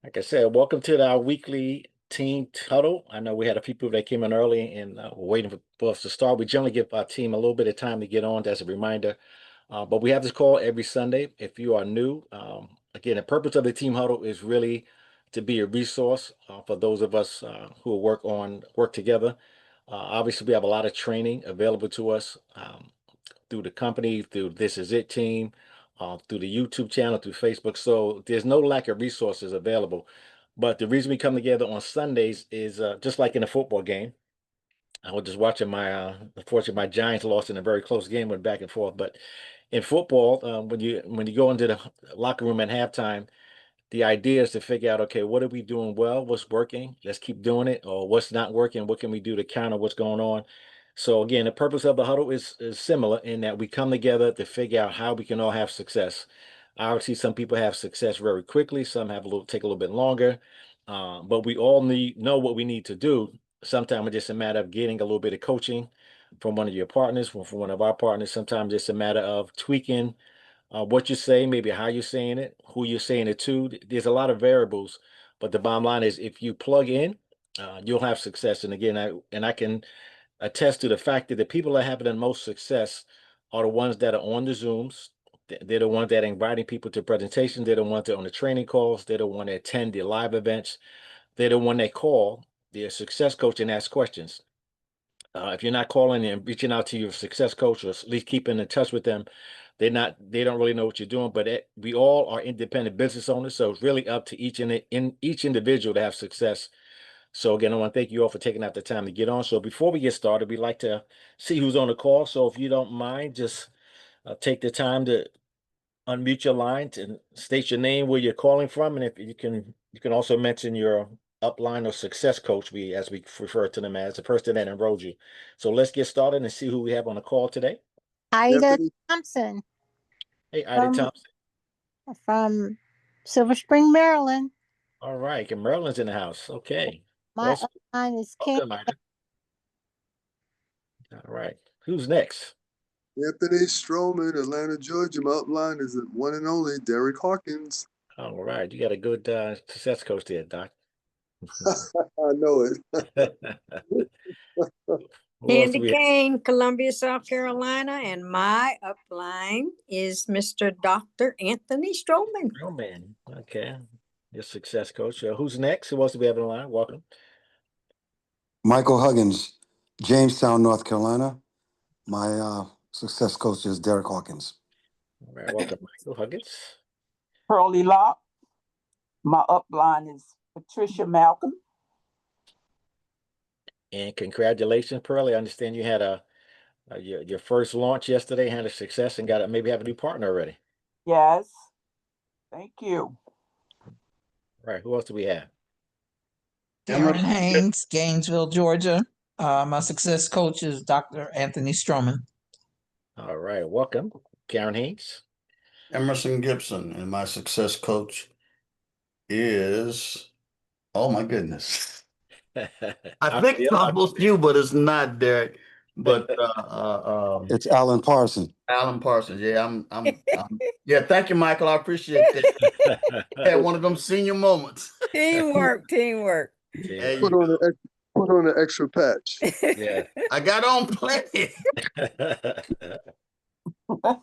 Like I said, welcome to our weekly team huddle. I know we had a few people that came in early and were waiting for us to start. We generally give our team a little bit of time to get on. That's a reminder. But we have this call every Sunday. If you are new, again, the purpose of the team huddle is really to be a resource for those of us who work together. Obviously, we have a lot of training available to us through the company, through This Is It team, through the YouTube channel, through Facebook. So there's no lack of resources available. But the reason we come together on Sundays is just like in a football game. I was just watching unfortunately, my Giants lost in a very close game, went back and forth. But in football, when you go into the locker room at halftime, the idea is to figure out, okay, what are we doing well? What's working? Let's keep doing it. Or what's not working? What can we do to counter what's going on? So again, the purpose of the huddle is similar in that we come together to figure out how we can all have success. Obviously, some people have success very quickly. Some take a little bit longer. But we all know what we need to do. Sometimes it's just a matter of getting a little bit of coaching from one of your partners, from one of our partners. Sometimes it's a matter of tweaking what you're saying, maybe how you're saying it, who you're saying it to. There's a lot of variables, but the bottom line is if you plug in, you'll have success. And again, I can attest to the fact that the people that have the most success are the ones that are on the Zooms. They're the ones that are inviting people to presentations. They're the ones that are on the training calls. They're the one that attend the live events. They're the one that call their success coach and ask questions. If you're not calling and reaching out to your success coach or at least keeping in touch with them, they don't really know what you're doing. But we all are independent business owners, so it's really up to each individual to have success. So again, I want to thank you all for taking out the time to get on. So before we get started, we'd like to see who's on the call. So if you don't mind, just take the time to unmute your line and state your name, where you're calling from, and if you can also mention your upline or success coach, as we refer to them as the person that enrolled you. So let's get started and see who we have on the call today. Ida Thompson. Hey, Ida Thompson. From Silver Spring, Maryland. All right, and Maryland's in the house. Okay. My upline is Ken. All right. Who's next? Anthony Stroman, Atlanta, Georgia. My upline is the one and only Derek Hawkins. All right. You got a good success coach there, Doc. I know it. Andy Kane, Columbia, South Carolina, and my upline is Mr. Dr. Anthony Stroman. Stroman, okay. Your success coach. Who's next? Who else do we have on the line? Welcome. Michael Huggins, Jamestown, North Carolina. My success coach is Derek Hawkins. All right, welcome, Michael Huggins. Pearlie Locke. My upline is Patricia Malcolm. And congratulations, Pearlie. I understand you had your first launch yesterday, had a success, and maybe have a new partner already. Yes. Thank you. All right, who else do we have? Karen Haynes, Gainesville, Georgia. My success coach is Dr. Anthony Stroman. All right, welcome, Karen Haynes. Emerson Gibson, and my success coach is, oh my goodness. I think it's almost you, but it's not, Derek. But it's Alan Parsons. Alan Parsons. Yeah, I'm yeah, thank you, Michael. I appreciate that. Had one of them senior moments. Teamwork. Put on an extra patch. Yeah. I got on plenty. All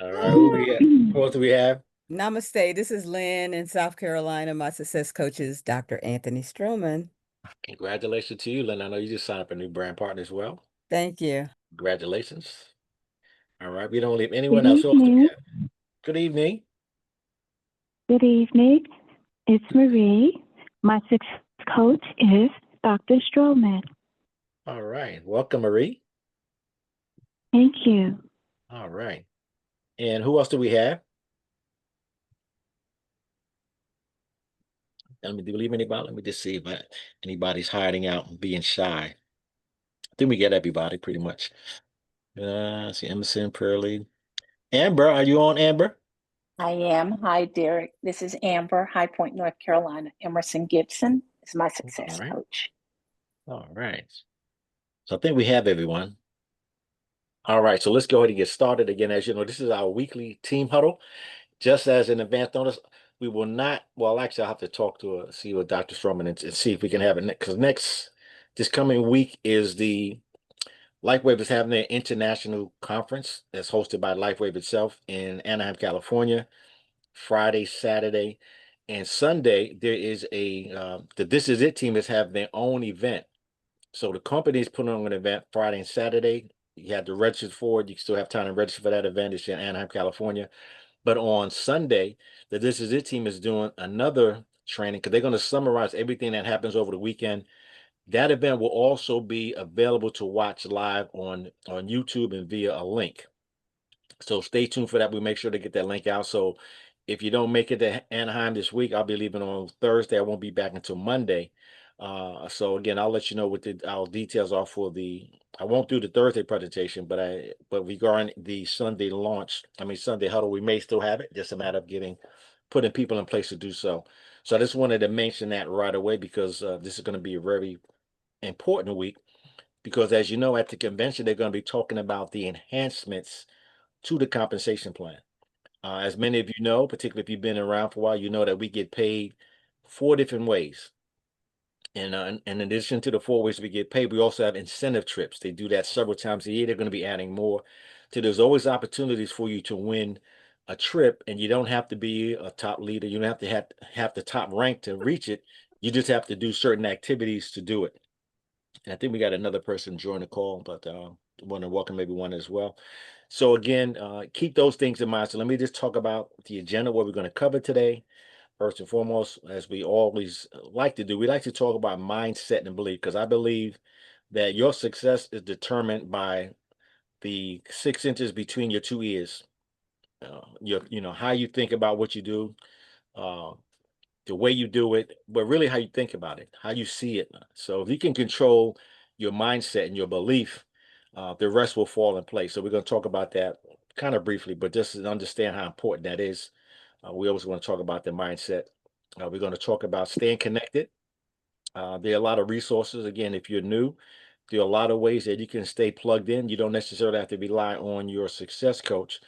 right, who else do we have? Namaste. This is Lynn in South Carolina. My success coach is Dr. Anthony Stroman. Congratulations to you, Lynn. I know you just signed up a new brand partner as well. Thank you. Congratulations. All right, we don't leave anyone else. Good evening. Good evening. It's Marie. My success coach is Dr. Stroman. All right. Welcome, Marie. Thank you. All right. And who else do we have? Did we leave anybody? Let me just see if anybody's hiding out and being shy. I think we get everybody pretty much. See Emerson, Pearlie. Amber, are you on, Amber? I am. Hi, Derek. This is Amber, High Point, North Carolina. Emerson Gibson is my success coach. All right. So I think we have everyone. All right. So let's go ahead and get started again. As you know, this is our weekly team huddle. just as an advance notice, we will not, well, actually, I'll have to talk to see what Dr. Stroman and see if we can have it because this coming week is the LifeWave is having their international conference that's hosted by LifeWave itself in Anaheim, California, Friday, Saturday, and Sunday. There is the This Is It team is having their own event. So the company is putting on an event Friday and Saturday. You have to register for it. You still have time to register for that event. It's in Anaheim, California. But on Sunday, the This Is It team is doing another training because they're going to summarize everything that happens over the weekend. That event will also be available to watch live on YouTube and via a link. So stay tuned for that. We make sure to get that link out. So if you don't make it to Anaheim this week, I'll be leaving on Thursday. I won't be back until Monday. So again, I'll let you know what our details are for I won't do the Thursday presentation, but regarding the Sunday launch, Sunday huddle, we may still have it. Just a matter of putting people in place to do so. So I just wanted to mention that right away because this is going to be a very important week because as you know, at the convention, they're going to be talking about the enhancements to the compensation plan. As many of you know, particularly if you've been around for a while, you know that we get paid 4 different ways. And in addition to the 4 ways we get paid, we also have incentive trips. They do that several times a year. They're going to be adding more. So there's always opportunities for you to win a trip, and you don't have to be a top leader. You don't have to have the top rank to reach it. You just have to do certain activities to do it. And I think we got another person join the call, but want to welcome everyone as well. So again, keep those things in mind. So let me just talk about the agenda, what we're going to cover today. First and foremost, as we always like to do, we like to talk about mindset and belief because I believe that your success is determined by the 6 inches between your two ears. How you think about what you do, uh, the way you do it, but really how you think about it, how you see it. So if you can control your mindset and your belief, the rest will fall in place. So we're going to talk about that kind of briefly, but just to understand how important that is. We always want to talk about the mindset. We're going to talk about staying connected. There are a lot of resources. Again, if you're new, there are a lot of ways that you can stay plugged in. You don't necessarily have to rely on your success coach.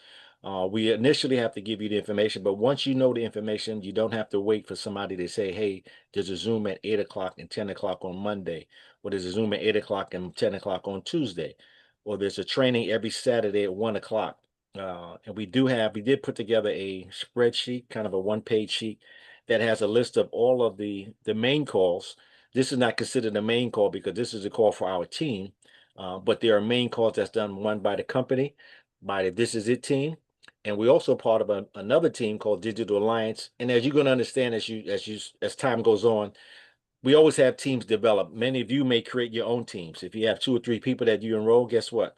We initially have to give you the information, but once you know the information, you don't have to wait for somebody to say, hey, there's a Zoom at 8 o'clock and 10 o'clock on Monday, or there's a Zoom at 8 o'clock and 10 o'clock on Tuesday, or there's a training every Saturday at 1 o'clock. And we did put together a spreadsheet, kind of a one-page sheet that has a list of all of the main calls. This is not considered a main call because this is a call for our team, but there are main calls that's done one by the company, by the This Is It team, and we're also part of another team called Digital Alliance. And as you're going to understand as time goes on, we always have teams develop. Many of you may create your own teams. If you have 2 or 3 people that you enroll, guess what?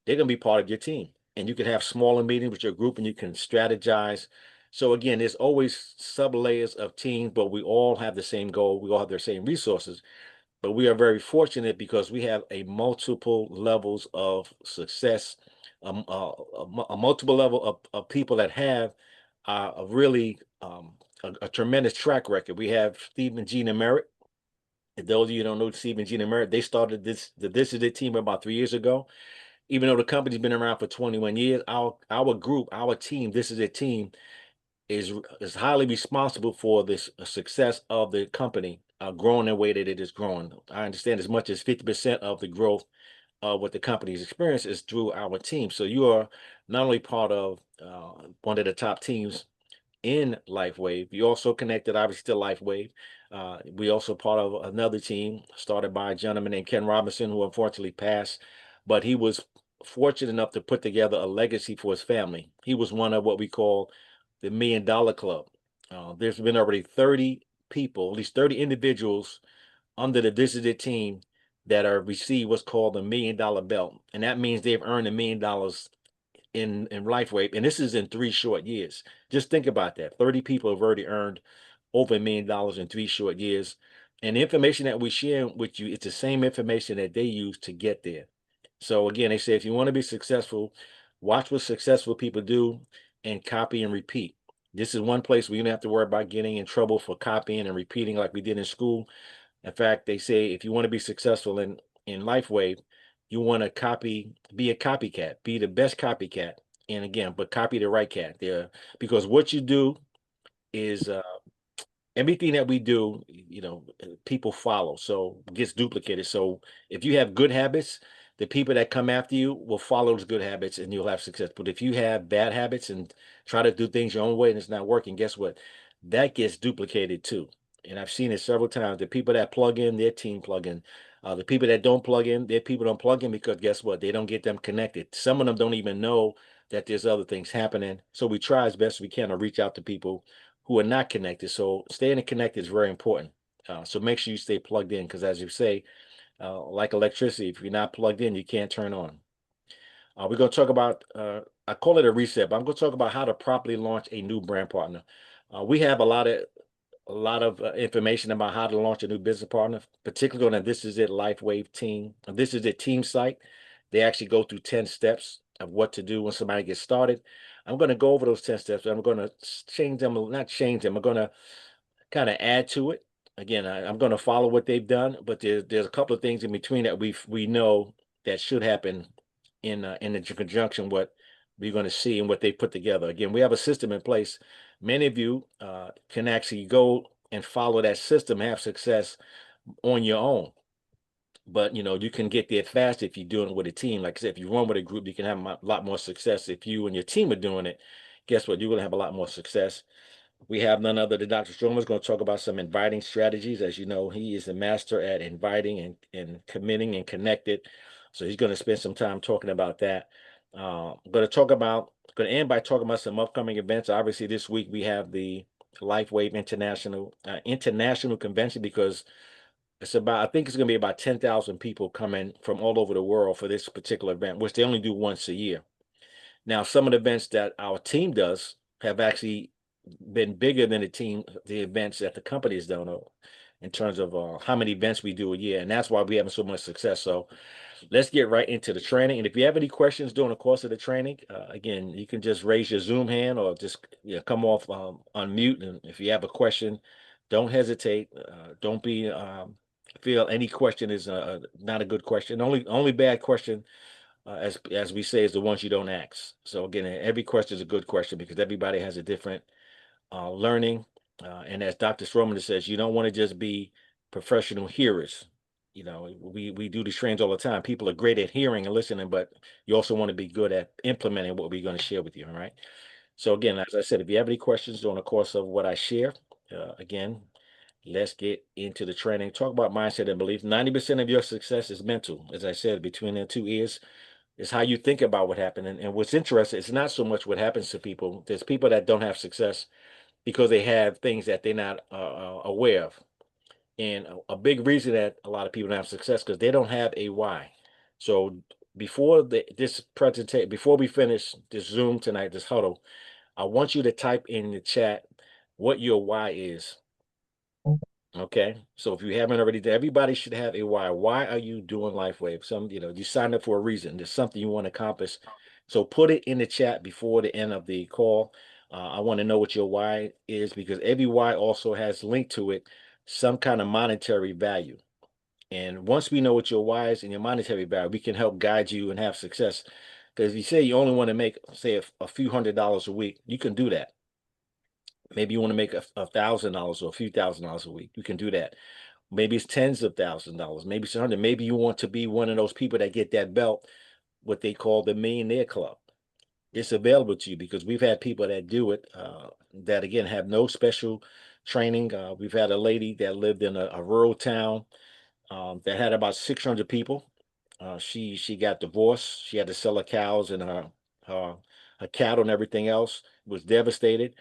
They're going to be part of your team. And you can have smaller meetings with your group and you can strategize. So again, there's always sub layers of teams, but we all have the same goal. We all have the same resources. But we are very fortunate because we have a multiple levels of success, a multiple level of people that have a really a tremendous track record. We have Steve and Gina Merritt. And those of you who don't know Steve and Gina Merritt, they started This Is It team about 3 years ago. Even though the company's been around for 21 years, our group, our team, This Is It team, is highly responsible for this success of the company growing the way that it is growing. I understand as much as 50% of the growth of what the company's experience is through our team. So you are not only part of one of the top teams in LifeWave. You also connected, obviously, to LifeWave. We also part of another team started by a gentleman named Ken Robinson, who unfortunately passed, but he was fortunate enough to put together a legacy for his family. He was one of what we call the $1 Million Club. There's been already 30 people, at least 30 individuals under the This Is It team that are received what's called the $1 Million belt. And that means they've earned $1 million in LifeWave, and this is in 3 short years. Just think about that. 30 people have already earned over $1 million in 3 short years. And the information that we share with you, it's the same information that they use to get there. So again, they say if you want to be successful, watch what successful people do and copy and repeat. This is one place where you don't have to worry about getting in trouble for copying and repeating like we did in school. In fact, they say if you want to be successful in LifeWave, you want to be a copycat, be the best copycat. And again, but copy the right cat there, because what you do is everything that we do, people follow, so it gets duplicated. So if you have good habits, the people that come after you will follow those good habits and you'll have success. But if you have bad habits and try to do things your own way and it's not working, guess what? That gets duplicated too. And I've seen it several times. The people that plug in, their team plug in. The people that don't plug in, their people don't plug in, because guess what? They don't get them connected. Some of them don't even know that there's other things happening. So we try as best we can to reach out to people who are not connected. So staying connected is very important. So make sure you stay plugged in, because as you say, like electricity, if you're not plugged in, you can't turn on. We're going to talk about, I call it a reset, but I'm going to talk about how to properly launch a new brand partner. We have a lot of information about how to launch a new business partner, particularly on the This Is It LifeWave team. This is It team site. They actually go through 10 steps of what to do when somebody gets started. I'm going to go over those 10 steps. I'm going to change them, not change them. I'm going to kind of add to it. Again, I'm going to follow what they've done, but there's a couple of things in between that we know that should happen in the conjunction what we're going to see and what they put together. Again, we have a system in place. Many of you can actually go and follow that system, have success on your own. But you can get there fast if you're doing it with a team. Like I said, if you run with a group, you can have a lot more success. If you and your team are doing it, guess what? You're going to have a lot more success. We have none other than Dr. Stromer is going to talk about some inviting strategies. As you know, he is a master at inviting and committing and connected. So he's going to spend some time talking about that. I'm going to end by talking about some upcoming events. Obviously, this week we have the LifeWave International Convention, because I think it's going to be about 10,000 people coming from all over the world for this particular event, which they only do once a year. Now, some of the events that our team does have actually been bigger than the events that the company has done, in terms of how many events we do a year. And that's why we're having so much success. So let's get right into the training. And if you have any questions during the course of the training, again, you can just raise your Zoom hand or just come off on mute. And if you have a question, don't hesitate. Don't be feel any question is not a good question. Only bad question, as we say, is the ones you don't ask. So again, every question is a good question, because everybody has a different learning. And as Dr. Stroman says, you don't want to just be professional hearers. We do these trainings all the time. People are great at hearing and listening, but you also want to be good at implementing what we're going to share with you. All right. So again, as I said, if you have any questions during the course of what I share, again, let's get into the training. Talk about mindset and belief. 90% of your success is mental. As I said, between the two ears is how you think about what happened. And what's interesting, it's not so much what happens to people. There's people that don't have success because they have things that they're not aware of. And a big reason that a lot of people don't have success, because they don't have a why. So this presentation, before we finish this Zoom tonight, this huddle, I want you to type in the chat what your why is. Okay, so if you haven't already, everybody should have a why. Why are you doing LifeWave? You signed up for a reason. There's something you want to accomplish. So put it in the chat before the end of the call. I want to know what your why is, because every why also has linked to it some kind of monetary value. And once we know what your why is and your monetary value, we can help guide you and have success. Because if you say you only want to make, say, a few $100s a week, you can do that. Maybe you want to make $1,000 or a few $1,000s a week. You can do that. Maybe it's tens of $1,000s. Maybe it's 100. Maybe you want to be one of those people that get that belt, what they call the Millionaire Club. It's available to you, because we've had people that do it that, again, have no special training. We've had a lady that lived in a rural town that had about 600 people. She got divorced. She had to sell her cows and her cattle and everything else. Was devastated.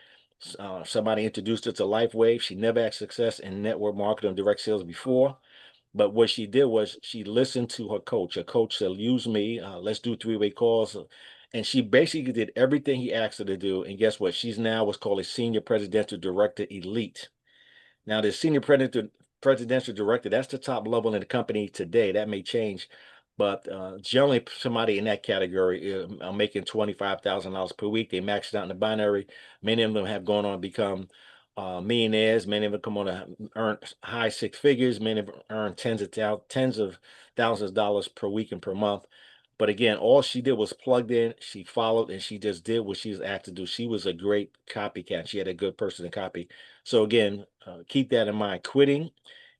Somebody introduced her to LifeWave. She never had success in network marketing and direct sales before. But what she did was she listened to her coach. Her coach said, use me. Let's do three-way calls. And she basically did everything he asked her to do. And guess what? She's now what's called a senior presidential director elite. Now, the senior presidential director, that's the top level in the company today. That may change. But generally, somebody in that category are making $25,000 per week. They maxed out in the binary. Many of them have gone on to become millionaires. Many of them come on to earn high six figures. Many of them earn tens of thousands of dollars per week and per month. But again, all she did was plugged in, she followed, and she just did what she was asked to do. She was a great copycat. She had a good person to copy. So again, keep that in mind. Quitting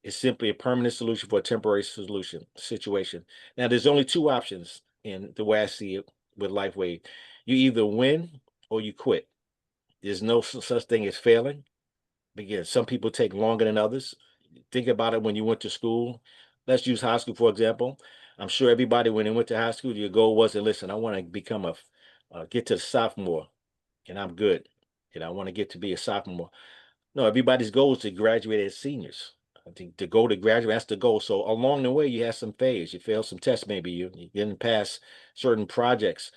is simply a permanent solution for a temporary situation. Now, there's only two options in the way I see it with LifeWave. You either win or you quit. There's no such thing as failing. Again, some people take longer than others. Think about it when you went to school. Let's use high school, for example. I'm sure everybody, when they went to high school, your goal wasn't, listen, I want to become get to the sophomore and I'm good. I want to get to be a sophomore. No, everybody's goal is to graduate as seniors. I think to go to graduate, that's the goal. So along the way, you had some fails. You failed some tests, maybe you didn't pass certain projects.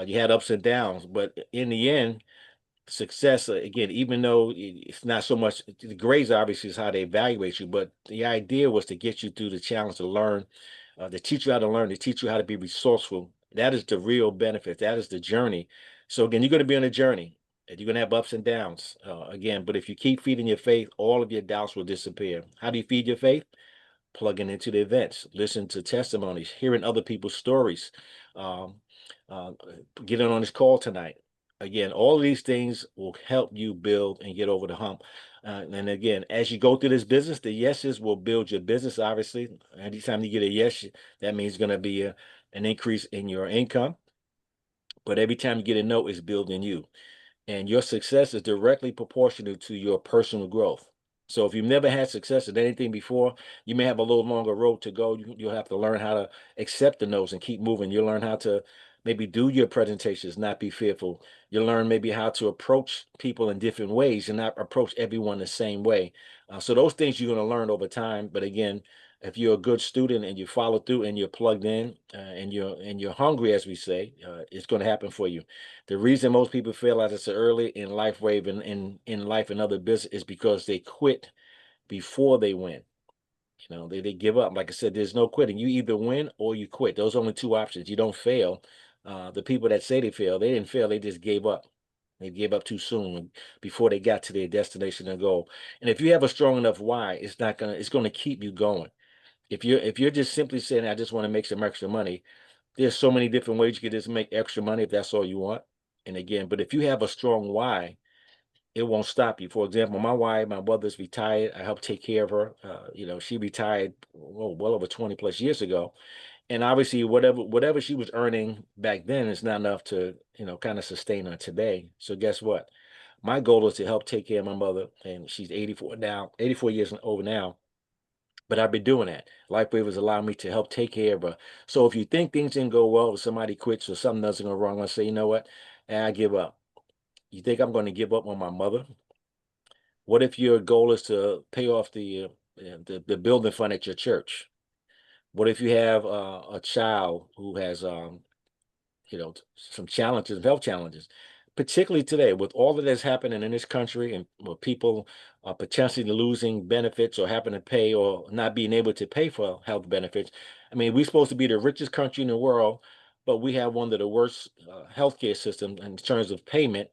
You had ups and downs, but in the end, success again, even though it's not so much the grades obviously is how they evaluate you, but the idea was to get you through the challenge to learn, to teach you how to learn, to teach you how to be resourceful. That is the real benefit. That is the journey. So again, you're going to be on a journey and you're going to have ups and downs again, but if you keep feeding your faith, all of your doubts will disappear. How do you feed your faith? Plugging into the events, listen to testimonies, hearing other people's stories, um, uh, getting on this call tonight. Again, all of these things will help you build and get over the hump. And again, as you go through this business, the yeses will build your business. Obviously, anytime you get a yes, that means going to be an increase in your income. But every time you get a no, it's building you. And your success is directly proportional to your personal growth. So if you've never had success at anything before, you may have a little longer road to go. You'll have to learn how to accept the no's and keep moving. You'll learn how to maybe do your presentations, not be fearful. You'll learn maybe how to approach people in different ways and not approach everyone the same way. So those things you're going to learn over time. But again, if you're a good student and you follow through and you're plugged in and you're hungry, as we say, it's going to happen for you. The reason most people fail, as I said early, in life wave and in life and other business is because they quit before they win. They give up. Like I said, there's no quitting. You either win or you quit. Those are only two options. You don't fail. The people that say they fail, they didn't fail. They just gave up. They gave up too soon before they got to their destination and goal. And if you have a strong enough why, it's gonna keep you going. If you're just simply saying, I just want to make some extra money, there's so many different ways you can just make extra money if that's all you want. And again, but if you have a strong why, it won't stop you. For example, my wife, my mother's retired. I helped take care of her. She retired well over 20 plus years ago. And obviously, whatever she was earning back then is not enough to, kind of sustain her today. So guess what? My goal is to help take care of my mother, and she's 84 now, 84 years over now. But I've been doing that. LifeWave has allowed me to help take care of her. So if you think things didn't go well, or somebody quits, or something doesn't go wrong, I say, you know what? I give up. You think I'm going to give up on my mother? What if your goal is to pay off the building fund at your church? What if you have a child who has some challenges, health challenges, particularly today with all that is happening in this country and people are potentially losing benefits or having to pay or not being able to pay for health benefits. I mean, we're supposed to be the richest country in the world, but we have one of the worst healthcare systems in terms of payment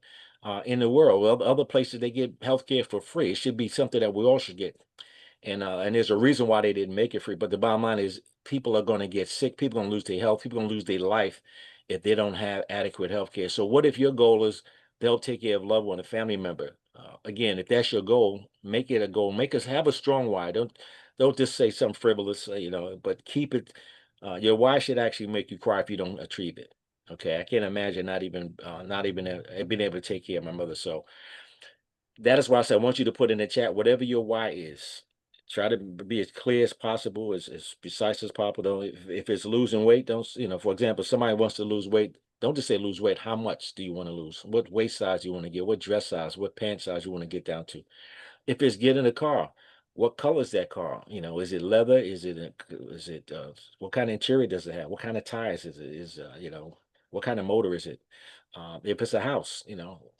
in the world. Well, other places they get healthcare for free. It should be something that we all should get. And there's a reason why they didn't make it free. But the bottom line is people are going to get sick. People are going to lose their health. People are going to lose their life if they don't have adequate health care. So what if your goal is they'll take care of a loved one, a family member? Again, if that's your goal, make it a goal. Make us have a strong why. Don't just say something frivolous, but keep it. Your why should actually make you cry if you don't achieve it. Okay, I can't imagine not even being able to take care of my mother. So that is why I said I want you to put in the chat whatever your why is. Try to be as clear as possible, as precise as possible. If it's losing weight, don't, for example, somebody wants to lose weight, don't just say lose weight. How much do you want to lose? What waist size you want to get? What dress size? What pant size you want to get down to? If it's getting a car, what color is that car? Is it leather? What kind of interior does it have? What kind of tires is it? What kind of motor is it? If it's a house,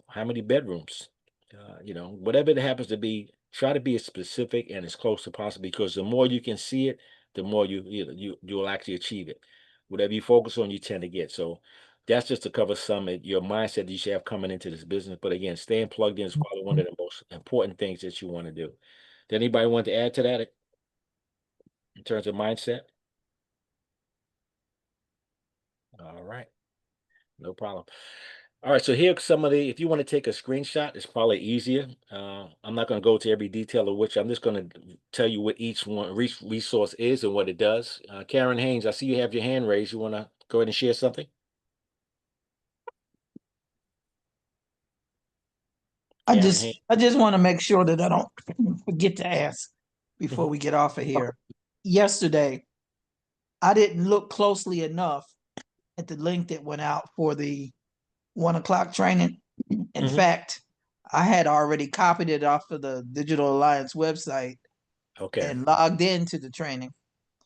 how many bedrooms? Whatever it happens to be, try to be as specific and as close as possible because the more you can see it, the more you'll actually achieve it. Whatever you focus on, you tend to get. So that's just to cover some of your mindset that you should have coming into this business. But again, staying plugged in is probably one of the most important things that you want to do. Did anybody want to add to that in terms of mindset? All right. No problem. All right, so here's some of the, if you want to take a screenshot, it's probably easier. I'm not going to go to every detail of which, I'm just going to tell you what each one resource is and what it does. Karen Haynes, I see you have your hand raised. You want to go ahead and share something? I Karen just Haynes. I just want to make sure that I don't forget to ask before we get off of here. Yesterday, I didn't look closely enough at the link that went out for the 1 o'clock training. In fact, I had already copied it off of the Digital Alliance website Okay. and logged into the training.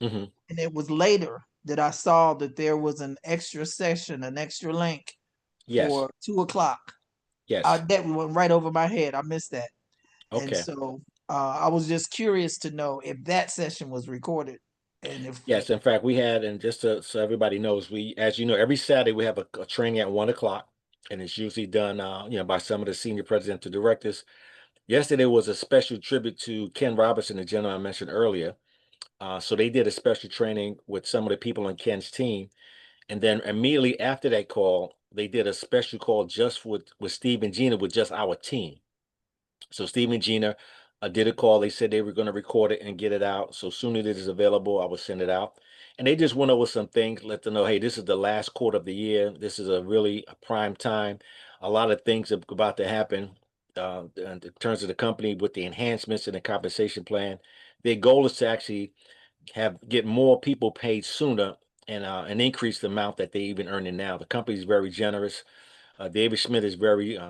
Mhm. And it was later that I saw that there was an extra session, an extra link Yes. for 2 o'clock. Yes. That went right over my head. I missed that. And Okay. so I was just curious to know if that session was recorded and if Yes, in fact, we had, and just so everybody knows, we, as you know, every Saturday we have a training at 1 o'clock, and it's usually done, by some of the senior presidential directors. Yesterday was a special tribute to Ken Robinson, the gentleman I mentioned earlier. So they did a special training with some of the people on Ken's team, and then immediately after that call, they did a special call just with Steve and Gina with just our team. So Steve and Gina did a call. They said they were going to record it and get it out. So soon as it is available, I will send it out. And they just went over some things, let them know, hey, this is the last quarter of the year. This is a prime time. A lot of things are about to happen in terms of the company with the enhancements and the compensation plan. Their goal is to actually get more people paid sooner and increase the amount that they even earning now. The company is very generous. David Schmidt is very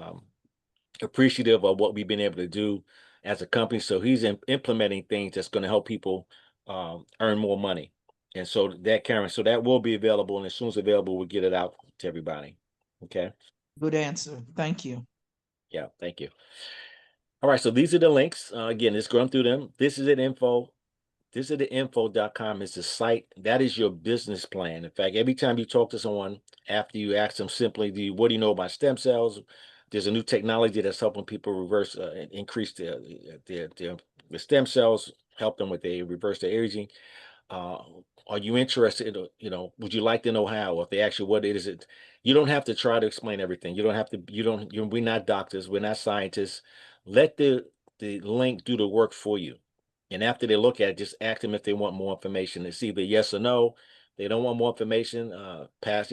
appreciative of what we've been able to do as a company. So he's implementing things that's going to help people earn more money. And so that, Karen, so that will be available. And as soon as available, we'll get it out to everybody. Okay. good answer. Thank you. Yeah. Thank you. All right. So these are the links. Again, let's go through them. This is the info.com is the site. That is your business plan. In fact, every time you talk to someone, after you ask them simply, what do you know about stem cells? There's a new technology that's helping people reverse, increase the stem cells, help them with reverse their aging. Uh, are you interested? Would you like to know how? Or if they ask you what it is, you don't have to try to explain everything. You don't have to. We're not doctors. We're not scientists. Let the link do the work for you. And after they look at it, just ask them if they want more information. It's either yes or no. They don't want more information, pass,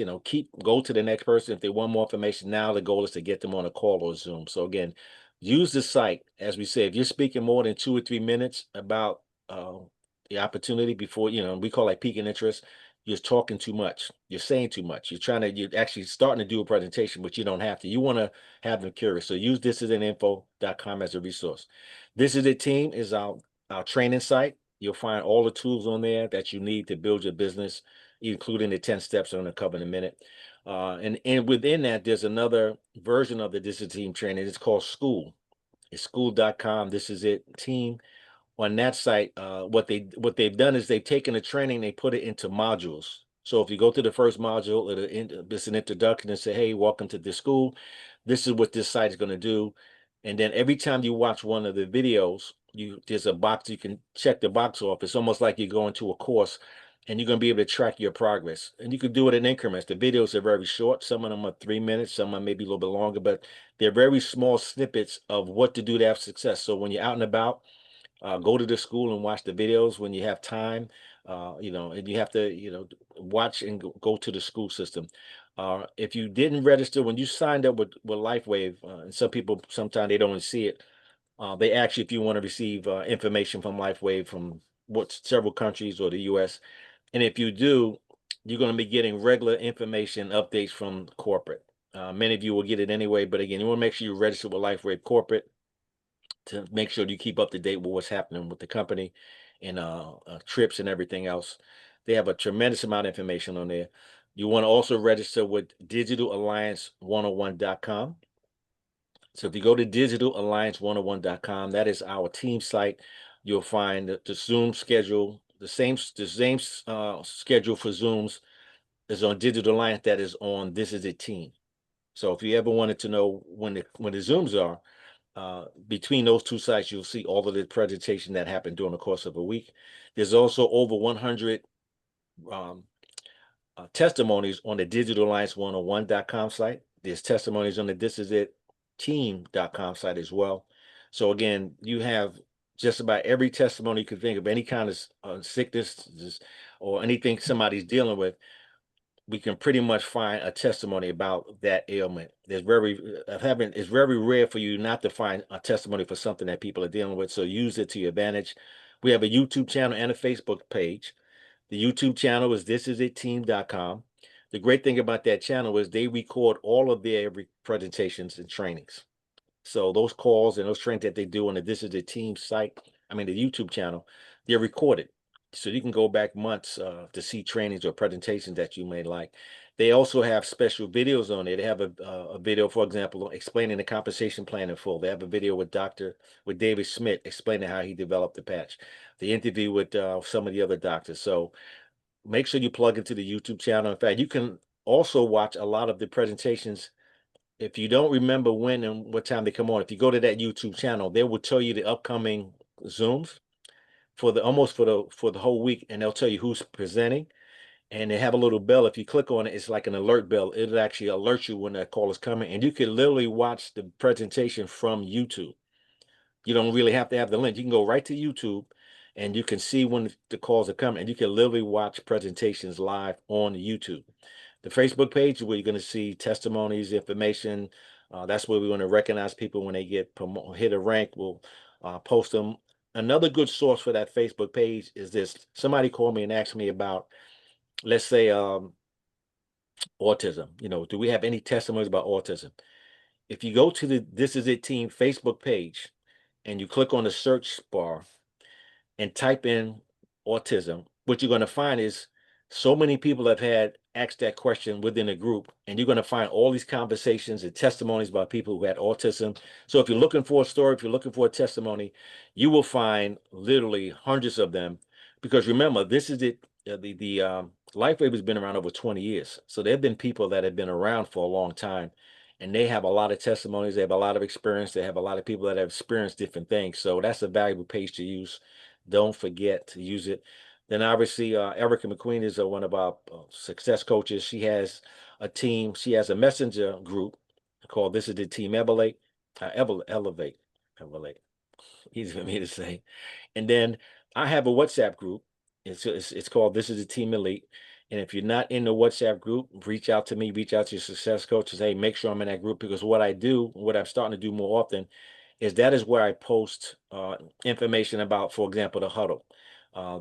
go to the next person. If they want more information, now the goal is to get them on a call or Zoom. So again, use the site. As we say, if you're speaking more than 2 or 3 minutes about the opportunity before, we call it peaking interest, you're talking too much. You're saying too much. You're actually starting to do a presentation, but you don't have to. You want to have them curious. So use this as an info.com as a resource. This is a team is our training site. You'll find all the tools on there that you need to build your business, including the 10 steps I'm going to cover in a minute. And within that, there's another version of the This is Team training. It's called School. It's school.com. This is it, team. On that site, what they've done is they've taken the training, they put it into modules. So if you go to the first module, it's an introduction and say, hey, welcome to this school. This is what this site is going to do. And then every time you watch one of the videos, there's a box you can check the box off. It's almost like you're going to a course and you're going to be able to track your progress. And you can do it in increments. The videos are very short. Some of them are 3 minutes, some are maybe a little bit longer, but they're very small snippets of what to do to have success. So when you're out and about, go to the school and watch the videos when you have time, and you have to, watch and go to the school system. If you didn't register when you signed up with LifeWave, and some people sometimes they don't see it. They ask you if you want to receive information from LifeWave from several countries or the U.S. And if you do, you're going to be getting regular information updates from corporate. Many of you will get it anyway, but again, you want to make sure you register with LifeWave corporate to make sure you keep up to date with what's happening with the company and trips and everything else. They have a tremendous amount of information on there. You want to also register with digitalalliance101.com. So if you go to digitalalliance101.com, that is our team site. You'll find the Zoom schedule, the same schedule for Zooms is on Digital Alliance that is on This Is It Team. So if you ever wanted to know when the Zooms are, between those two sites, you'll see all of the presentation that happened during the course of a week. There's also over 100 testimonies on the digitalalliance101.com site. There's testimonies on the thisisitteam.com site as well. So again, you have just about every testimony you can think of, any kind of sickness or anything somebody's dealing with. We can pretty much find a testimony about that ailment. It's very rare for you not to find a testimony for something that people are dealing with. So use it to your advantage. We have a YouTube channel and a Facebook page. The YouTube channel is thisisitteam.com. The great thing about that channel is they record all of their presentations and trainings. So those calls and those trainings that they do on the This Is It Team site, the YouTube channel, they're recorded. So you can go back months to see trainings or presentations that you may like. They also have special videos on there. They have a video, for example, explaining the compensation plan in full. They have a video with David Schmidt explaining how he developed the patch. The interview with some of the other doctors. So make sure you plug into the YouTube channel. In fact, you can also watch a lot of the presentations. If you don't remember when and what time they come on, if you go to that YouTube channel, they will tell you the upcoming Zooms for the whole week, and they'll tell you who's presenting. And they have a little bell. If you click on it, it's like an alert bell. It'll actually alert you when that call is coming, and you can literally watch the presentation from YouTube. You don't really have to have the link. You can go right to YouTube, and you can see when the calls are coming, and you can literally watch presentations live on YouTube. The Facebook page, where you're going to see testimonies, information. That's where we want to recognize people when they get hit a rank. We'll post them. Another good source for that Facebook page is this. Somebody called me and asked me about, let's say, autism. Do we have any testimonies about autism? If you go to the This Is It Team Facebook page and you click on the search bar and type in autism, what you're going to find is so many people have had asked that question within a group, and you're going to find all these conversations and testimonies about people who had autism. So if you're looking for a story, if you're looking for a testimony, you will find literally hundreds of them. Because remember, this is it. The LifeWave has been around over 20 years. So there have been people that have been around for a long time, and they have a lot of testimonies. They have a lot of experience. They have a lot of people that have experienced different things. So that's a valuable page to use. Don't forget to use it. Then obviously, Erica McQueen is one of our success coaches. She has a team. She has a messenger group called This Is the Team Elevate. Elevate. Easy for me to say. And then I have a WhatsApp group. It's called This Is the Team Elite. And if you're not in the WhatsApp group, reach out to me, reach out to your success coaches. Hey, make sure I'm in that group, because what I'm starting to do more often that is where I post information about, for example, the huddle,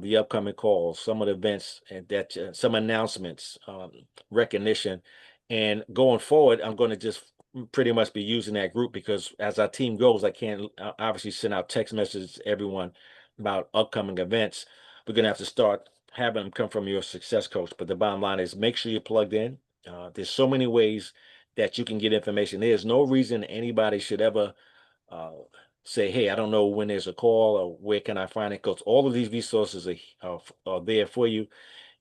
the upcoming calls, some of the events, and some announcements, recognition. And going forward, I'm going to just pretty much be using that group, because as our team grows, I can't obviously send out text messages to everyone about upcoming events. We're going to have to start having them come from your success coach. But the bottom line is, make sure you're plugged in. There's so many ways that you can get information. There's no reason anybody should ever say, hey, I don't know when there's a call or where can I find it, because all of these resources are there for you.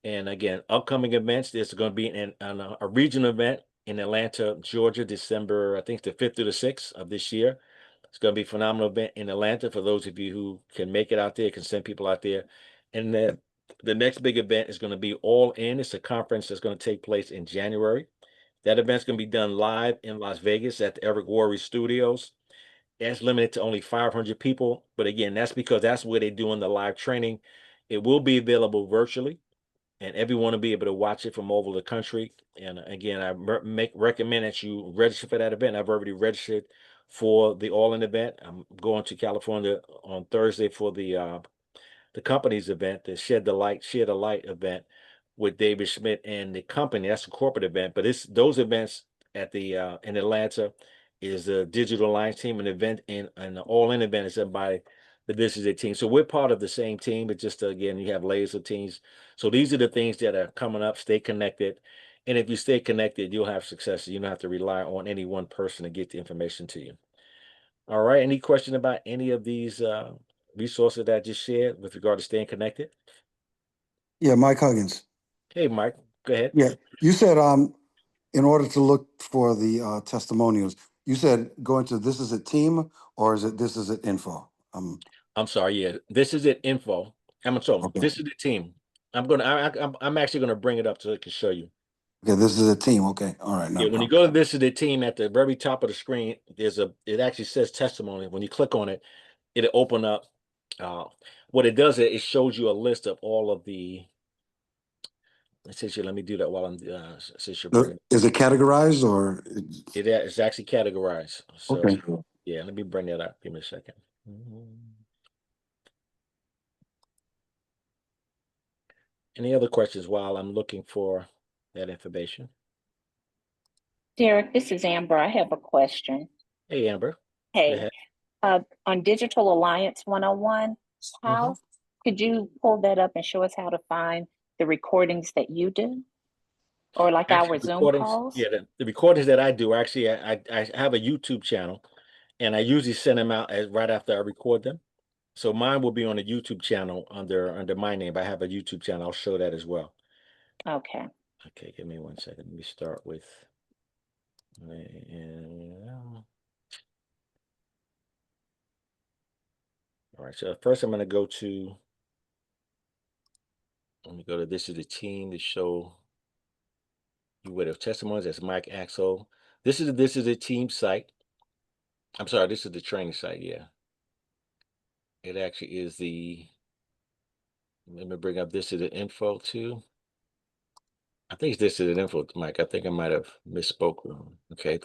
And again, upcoming events, there's going to be a regional event in Atlanta, Georgia, December, I think the 5th through the 6th of this year. It's going to be a phenomenal event in Atlanta for those of you who can make it out there, can send people out there. And then the next big event is going to be All In. It's a conference that's going to take place in January. That event's going to be done live in Las Vegas at the Eric Worre Studios. It's limited to only 500 people. But again, that's because that's where they're doing the live training. It will be available virtually, and everyone will be able to watch it from all over the country. And again, I recommend that you register for that event. I've already registered for the All-In event. I'm going to California on Thursday for the company's event, the Share the Light event with David Schmidt and the company. That's a corporate event, but those events at the in Atlanta is the Digital Alliance team. An event and the All-In event is done by the This Is It team. So we're part of the same team, but just again, you have layers of teams. So these are the things that are coming up. Stay connected. And if you stay connected, you'll have success. You don't have to rely on any one person to get the information to you. All right. Any question about any of these resources that I just shared with regard to staying connected? Yeah, Mike Huggins. Hey, Mike, go ahead. Yeah, you said in order to look for the testimonials, you said go into This Is It Team, or is it This Is It Info? I'm sorry. Yeah, This Is It Info. I'm sorry. Okay. This is the team. I'm actually gonna bring it up so I can show you. Okay, this is a team. Okay, all right, no Yeah, when you problem. go to this is the team at the very top of the screen, it actually says testimony. When you click on it, it'll open up. Uh, what it does is it shows you a list of all of the. Let me do that while I'm since you're bringing Is it categorized or? it's actually categorized. So Okay. yeah, let me bring that up. Give me a second. Any other questions while I'm looking for that information? Derek, this is Amber. I have a question. Hey, Amber. Go Hey, ahead. on Digital Alliance 101, how could you pull that up and show us how to find the recordings that you do? Or like Actually, our Zoom recordings. calls? Yeah, the recordings that I do actually, I have a YouTube channel, and I usually send them out right after I record them. So mine will be on the YouTube channel under my name. I have a YouTube channel. I'll show that as well. Okay. Okay, give me one second. Let me start with. All right. So first, I'm going to go to. Let me go to this is the team to show you what have testimonies. That's Mike Axel. This is a team site. I'm sorry, this is the training site. Yeah, it actually is the. Let me bring up this is the info too. I think this is an info, Mike. I think I might have misspoke. Okay.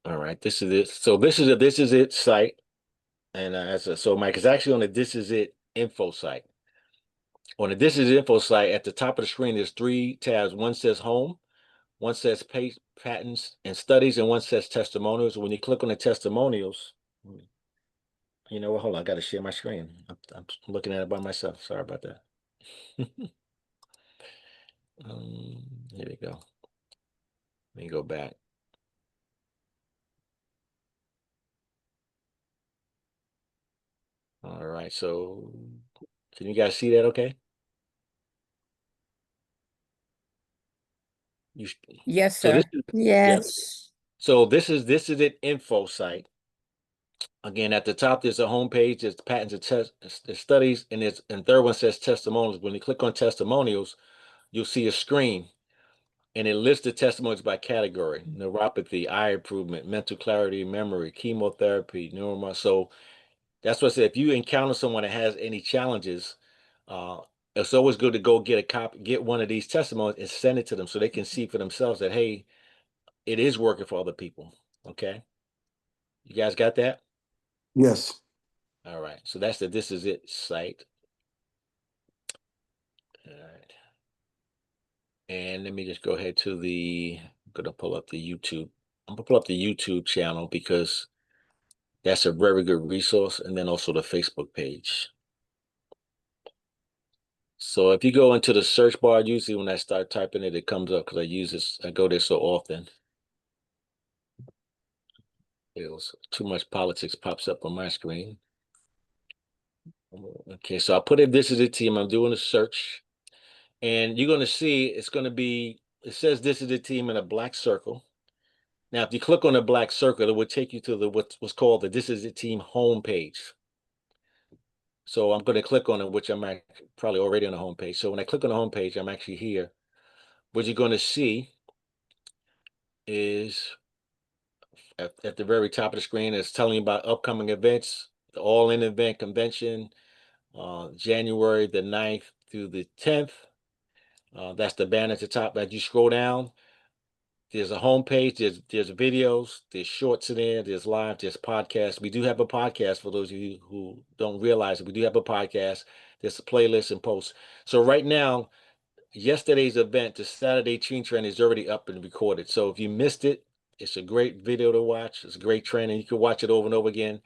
All right. This is it. So this is it site, and so Mike is actually on the this is it info site. On the this is info site, at the top of the screen, there's three tabs. One says home, one says patents and studies, and one says testimonials. When you click on the testimonials, you know what? Hold on, I got to share my screen. I'm looking at it by myself. Sorry about that. Here we go. Let me go back. All right, so can you guys see that okay? Yes, So sir. Yes. so this is an info site. Again, at the top there's a home page, there's patents and there's studies, and third one says testimonials. When you click on testimonials, you'll see a screen, and it lists the testimonies by category: neuropathy, eye improvement, mental clarity, memory, chemotherapy, neuromuscular. So that's what I said. If you encounter someone that has any challenges, uh, it's always good to go get a copy, get one of these testimonies and send it to them so they can see for themselves that, hey, it is working for other people. Okay. You guys got that? Yes. All right. So that's the This Is It site. All right. And let me just go ahead to I'm going to pull up the YouTube. I'm going to pull up the YouTube channel because that's a very good resource. And then also the Facebook page. So if you go into the search bar, usually when I start typing it, it comes up because I go there so often. Too much politics pops up on my screen. Okay, so I put in This Is It team. I'm doing a search. And you're going to see it's going to be, it says This Is the team in a black circle. Now, if you click on the black circle, it will take you to what's called the This Is the team homepage. So I'm going to click on it, which I'm probably already on the homepage. So when I click on the homepage, I'm actually here. What you're going to see is at the very top of the screen, it's telling you about upcoming events, the All In Event Convention, January the 9th through the 10th. That's the banner at the top. As you scroll down, there's a homepage, there's videos, there's shorts in there, there's live, there's podcasts. We do have a podcast for those of you who don't realize it. We do have a podcast. There's a playlist and posts. So right now, yesterday's event, the Saturday Teen Training, is already up and recorded. So if you missed it, it's a great video to watch. It's a great training. You can watch it over and over again.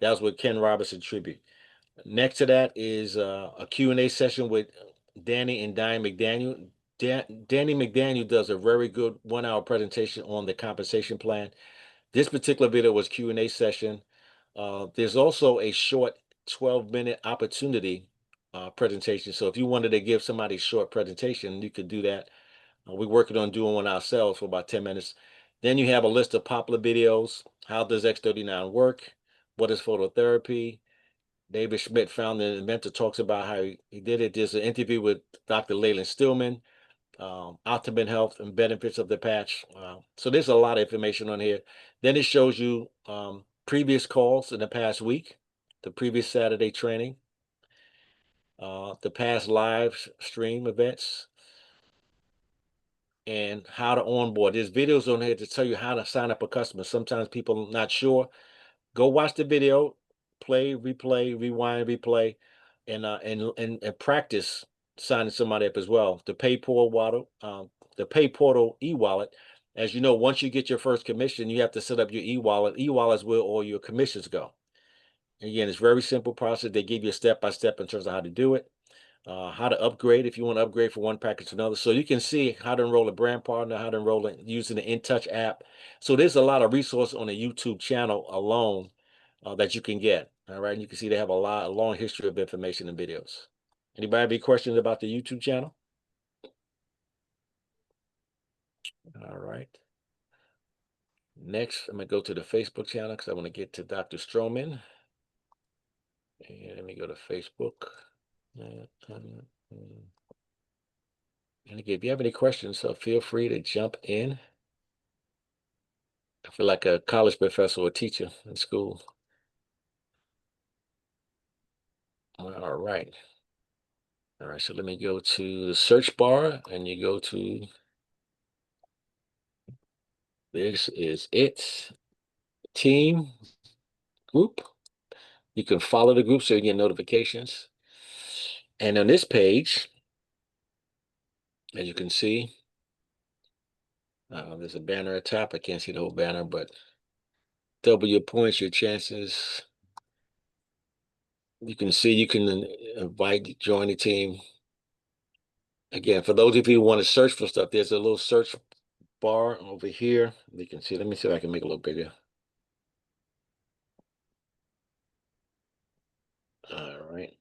That was with Ken Robinson tribute. Next to that is a Q&A session with Danny and Diane McDaniel. Danny McDaniel does a very good 1 hour presentation on the compensation plan. This particular video was Q&A session. There's also a short 12-minute opportunity presentation. So if you wanted to give somebody a short presentation, you could do that. We're working on doing one ourselves for about 10 minutes. Then you have a list of popular videos. How does X39 work? What is phototherapy? David Schmidt, founder and inventor, talks about how he did it. There's an interview with Dr. Leland Stillman, ultimate health and benefits of the patch. So there's a lot of information on here. Then it shows you previous calls in the past week, the previous Saturday training, the past live stream events, and how to onboard. There's videos on here to tell you how to sign up a customer. Sometimes people are not sure. Go watch the video, play, replay, rewind, replay, and practice signing somebody up as well. The Pay Portal e-wallet. As you know, once you get your first commission, you have to set up your e-wallet. E-wallet is where all your commissions go. Again, it's very simple process. They give you a step-by-step in terms of how to do it, how to upgrade if you want to upgrade from one package to another. So you can see how to enroll a brand partner, how to enroll it using the InTouch app. So there's a lot of resources on the YouTube channel alone that you can get. All right. And you can see they have a long history of information and videos. Anybody have any questions about the YouTube channel? All right. Next, I'm going to go to the Facebook channel because I want to get to Dr. Stroman. And let me go to Facebook. And again, if you have any questions, feel free to jump in. I feel like a college professor or teacher in school. All right. All right, so let me go to the search bar and you go to, this is it, team, group. You can follow the group so you get notifications. And on this page, as you can see, there's a banner at top. I can't see the whole banner, but double your points, your chances. You can see you can invite, join the team. Again, for those of you who want to search for stuff, there's a little search bar over here. You can see, let me see if I can make it a little bigger. All right.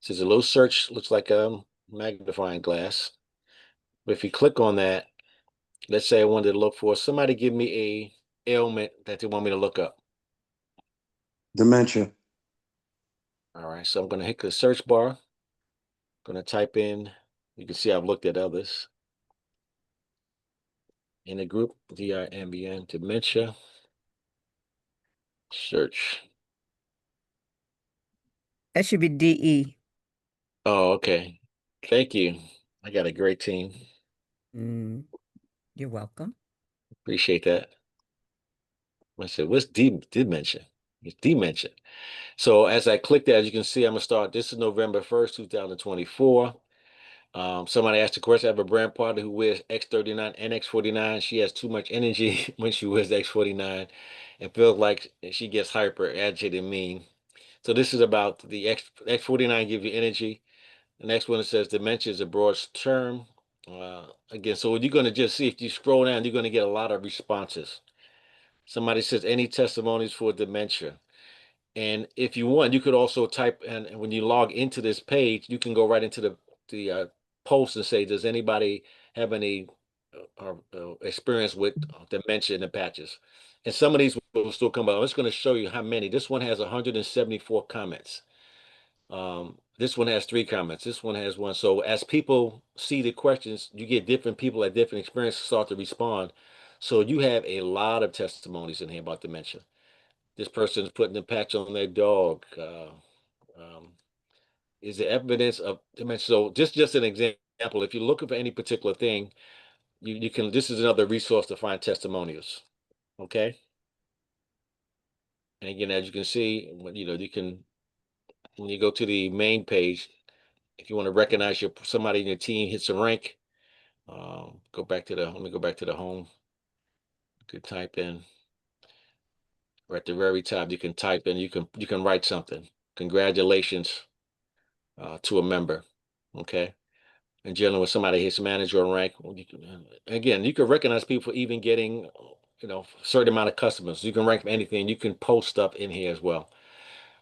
So there's a little search, looks like a magnifying glass. But if you click on that, let's say I wanted to look for somebody give me a ailment that they want me to look up. Dementia. All right, so I'm going to hit the search bar. Going to type in, you can see I've looked at others. In the group, DIMBN, dementia, search. That should be DE. Oh, okay. Thank you. I got a great team. You're welcome. Appreciate that. I said, what's dementia? It's dementia. So as I click that, as you can see, I'm going to start. This is November 1st, 2024. Somebody asked the question, I have a brand partner who wears X39 and X49. She has too much energy when she wears X49 and feels like she gets hyper, agitated, and mean. So this is about the X49 gives you energy. The next one, it says dementia is a broad term. Again, so you're going to just see, if you scroll down, you're going to get a lot of responses. Somebody says any testimonies for dementia. And if you want, you could also type, and when you log into this page, you can go right into the post and say, does anybody have any experience with dementia in the patches? And some of these will still come up. I'm just going to show you how many. This one has 174 comments. This one has 3 comments. This one has 1. So as people see the questions, you get different people at different experiences start to respond. So you have a lot of testimonies in here about dementia. This person's putting the patch on their dog. Is there evidence of dementia? So just an example, if you're looking for any particular thing, you can, this is another resource to find testimonials. Okay. And again, as you can see, you can, when you go to the main page, if you want to recognize somebody in your team hits a rank, let me go back to the home. You could type in, or at the very top, you can type in, you can write something. Congratulations to a member. Okay. And dealing with somebody hits manager rank, again, you can recognize people even getting, a certain amount of customers. You can rank for anything. You can post stuff in here as well.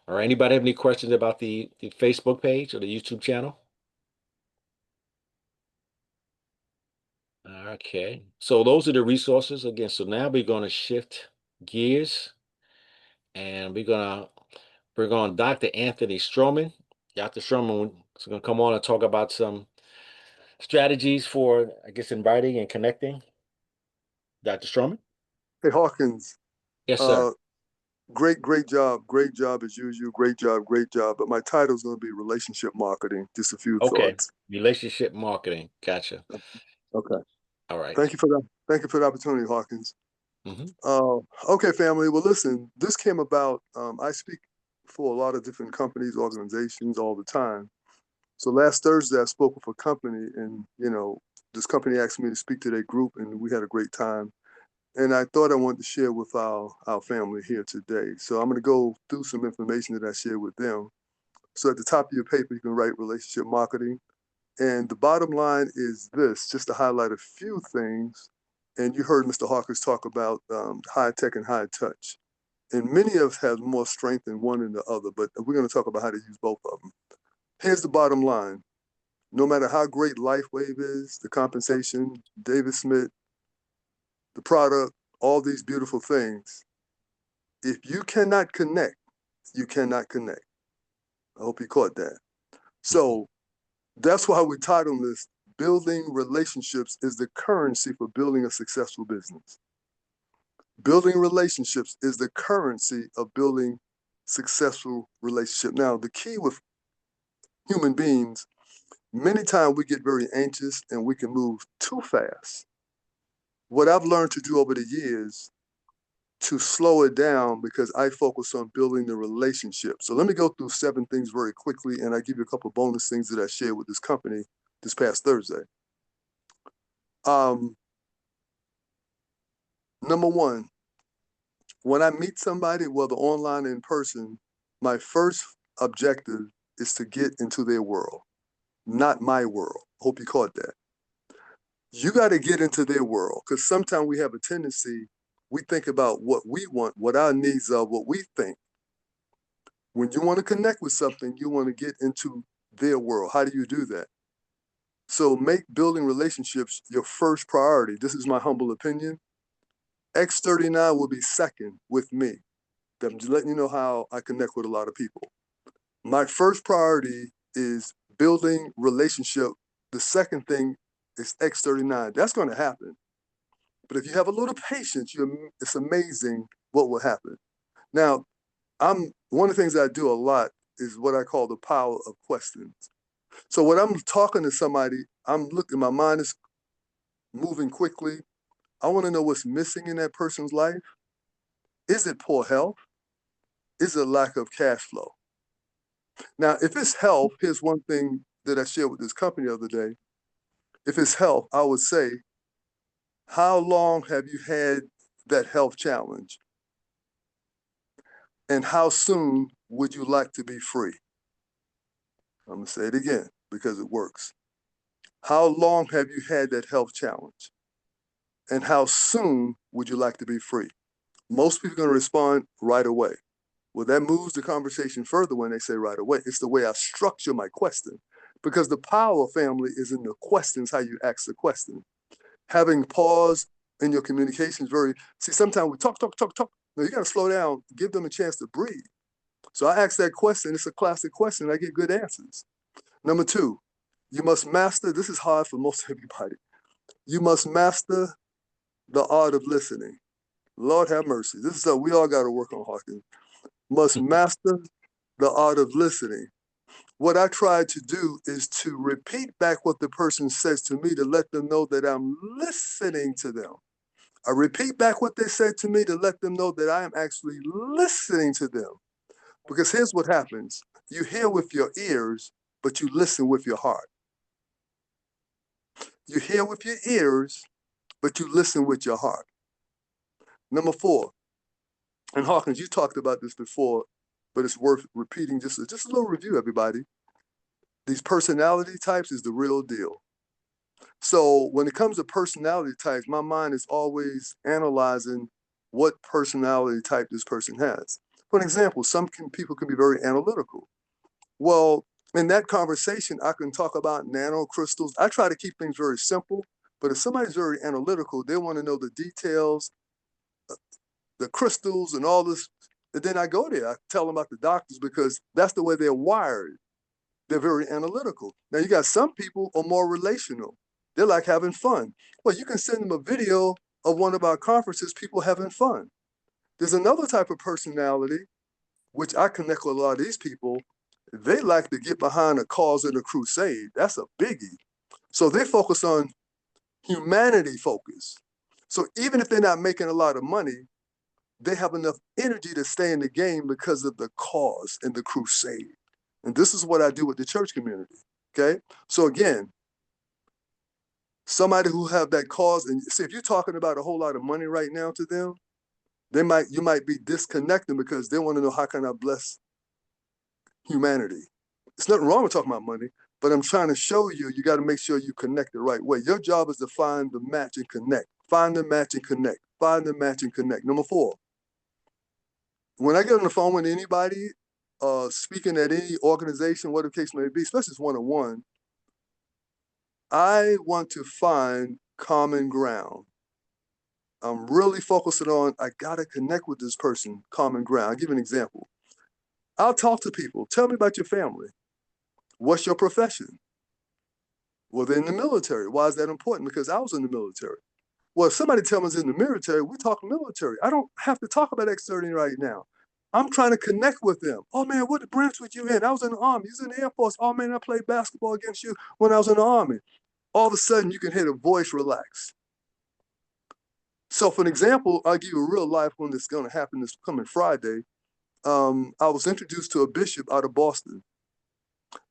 All right. Anybody have any questions about the Facebook page or the YouTube channel? Okay. So those are the resources again. So now we're going to shift gears and we're going to bring on Dr. Anthony Stroman. Dr. Stroman is going to come on and talk about some strategies for, I guess, inviting and connecting. Dr. Stroman? Hey, Hawkins. Yes, sir. Great job. Great job as usual. Great job. But my title is going to be relationship marketing. Just a few Okay. thoughts. Relationship marketing. Gotcha. Okay. All right. Thank you for that. Thank you for the opportunity, Hawkins. Okay, family. Well, listen, this came about. I speak for a lot of different companies, organizations all the time. So last Thursday, I spoke with a company, and this company asked me to speak to their group, and we had a great time. And I thought I wanted to share with our family here today. So I'm going to go through some information that I shared with them. So at the top of your paper, you can write relationship marketing. And the bottom line is this, just to highlight a few things. And you heard Mr. Hawkins talk about high tech and high touch. And many of us have more strength in one than the other, but we're going to talk about how to use both of them. Here's the bottom line. No matter how great LifeWave is, the compensation, David Smith, the product, all these beautiful things, if you cannot connect, you cannot connect. I hope you caught that. So that's why we titled this, Building Relationships is the Currency for Building a Successful Business. Building relationships is the currency of building successful relationship. Now, the key with human beings, many times we get very anxious and we can move too fast. What I've learned to do over the years to slow it down, because I focus on building the relationship. So let me go through 7 things very quickly, and I give you a couple of bonus things that I shared with this company this past Thursday. Number 1, when I meet somebody, whether online or in person, my first objective is to get into their world, not my world. Hope you caught that. You got to get into their world, because sometimes we have a tendency, we think about what we want, what our needs are, what we think. When you want to connect with something, you want to get into their world. How do you do that? So make building relationships your first priority. This is my humble opinion. X39 will be second with me. I'm just letting you know how I connect with a lot of people. My first priority is building relationship. The second thing is X39. That's going to happen. But if you have a little patience, it's amazing what will happen. Now, one of the things I do a lot is what I call the power of questions. So when I'm talking to somebody, my mind is moving quickly. I want to know what's missing in that person's life. Is it poor health? Is it lack of cash flow? Now, if it's health, here's one thing that I shared with this company the other day. If it's health, I would say, how long have you had that health challenge? And how soon would you like to be free? I'm going to say it again because it works. How long have you had that health challenge? And how soon would you like to be free? Most people are going to respond right away. Well, that moves the conversation further when they say right away. It's the way I structure my question, because the power, family, is in the questions, how you ask the question. Having pause in your communication is sometimes we talk. No, you got to slow down, give them a chance to breathe. So I ask that question. It's a classic question. I get good answers. Number 2, you must master, this is hard for most everybody. You must master the art of listening. Lord have mercy. This is something we all got to work on, Hawkins. Must master the art of listening. What I try to do is to repeat back what the person says to me to let them know that I'm listening to them. I repeat back what they said to me to let them know that I am actually listening to them. Because here's what happens. You hear with your ears, but you listen with your heart. You hear with your ears, but you listen with your heart. Number 4, and Hawkins, you talked about this before, but it's worth repeating, just a little review, everybody. These personality types is the real deal. So when it comes to personality types, my mind is always analyzing what personality type this person has. For example, people can be very analytical. Well, in that conversation, I can talk about nanocrystals. I try to keep things very simple, but if somebody's very analytical, they want to know the details, the crystals and all this And then I go there, I tell them about the doctors because that's the way they're wired. They're very analytical. Now you got some people are more relational. They're like having fun. Well, you can send them a video of one of our conferences, people having fun. There's another type of personality, which I connect with a lot of these people. They like to get behind a cause and a crusade. That's a biggie. So they focus on humanity focus. So even if they're not making a lot of money, they have enough energy to stay in the game because of the cause and the crusade. And this is what I do with the church community, okay? So again, somebody who have that cause, and see, if you're talking about a whole lot of money right now to them, you might be disconnecting because they want to know, how can I bless humanity? It's nothing wrong with talking about money, but I'm trying to show you, you got to make sure you connect the right way. Your job is to find the match and connect. Find the match and connect. Find the match and connect. Number 4, when I get on the phone with anybody, speaking at any organization, whatever the case may be, especially one-on-one, I want to find common ground. I'm really focusing on, I gotta connect with this person, common ground. I'll give you an example. I'll talk to people. Tell me about your family. What's your profession? Well, they're in the military. Why is that important? Because I was in the military. Well, if somebody tells me it's in the military, we talk military. I don't have to talk about X-30 right now. I'm trying to connect with them. Oh man, what branch was you in? I was in the Army. You was in the Air Force. Oh man, I played basketball against you when I was in the Army. All of a sudden, you can hear the voice relax. So for an example, I'll give you a real life one that's going to happen this coming Friday. I was introduced to a bishop out of Boston.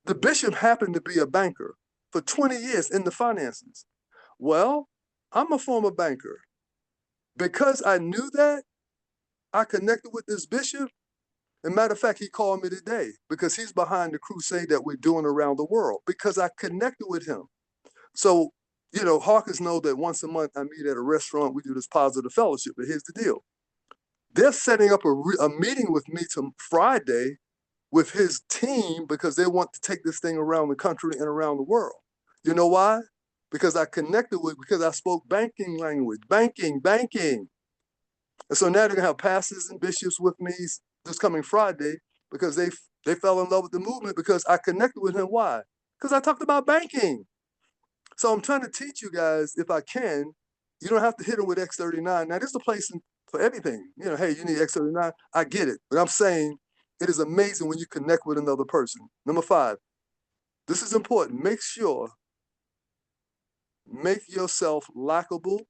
The bishop happened to be a banker for 20 years in the finances. Well, I'm a former banker. Because I knew that, I connected with this bishop. As a matter of fact, he called me today because he's behind the crusade that we're doing around the world because I connected with him. So, you know, Hawkins know that once a month I meet at a restaurant, we do this positive fellowship, but here's the deal. They're setting up a meeting with me to Friday with his team because they want to take this thing around the country and around the world. You know why? Because I connected with, because I spoke banking language, banking. And so now they're gonna have pastors and bishops with me this coming Friday because they fell in love with the movement because I connected with him. Why? Because I talked about banking. So I'm trying to teach you guys, if I can, you don't have to hit them with X39. Now, this is a place for everything. You know, hey, you need X39. I get it. But I'm saying it is amazing when you connect with another person. Number 5, this is important. Make yourself likable,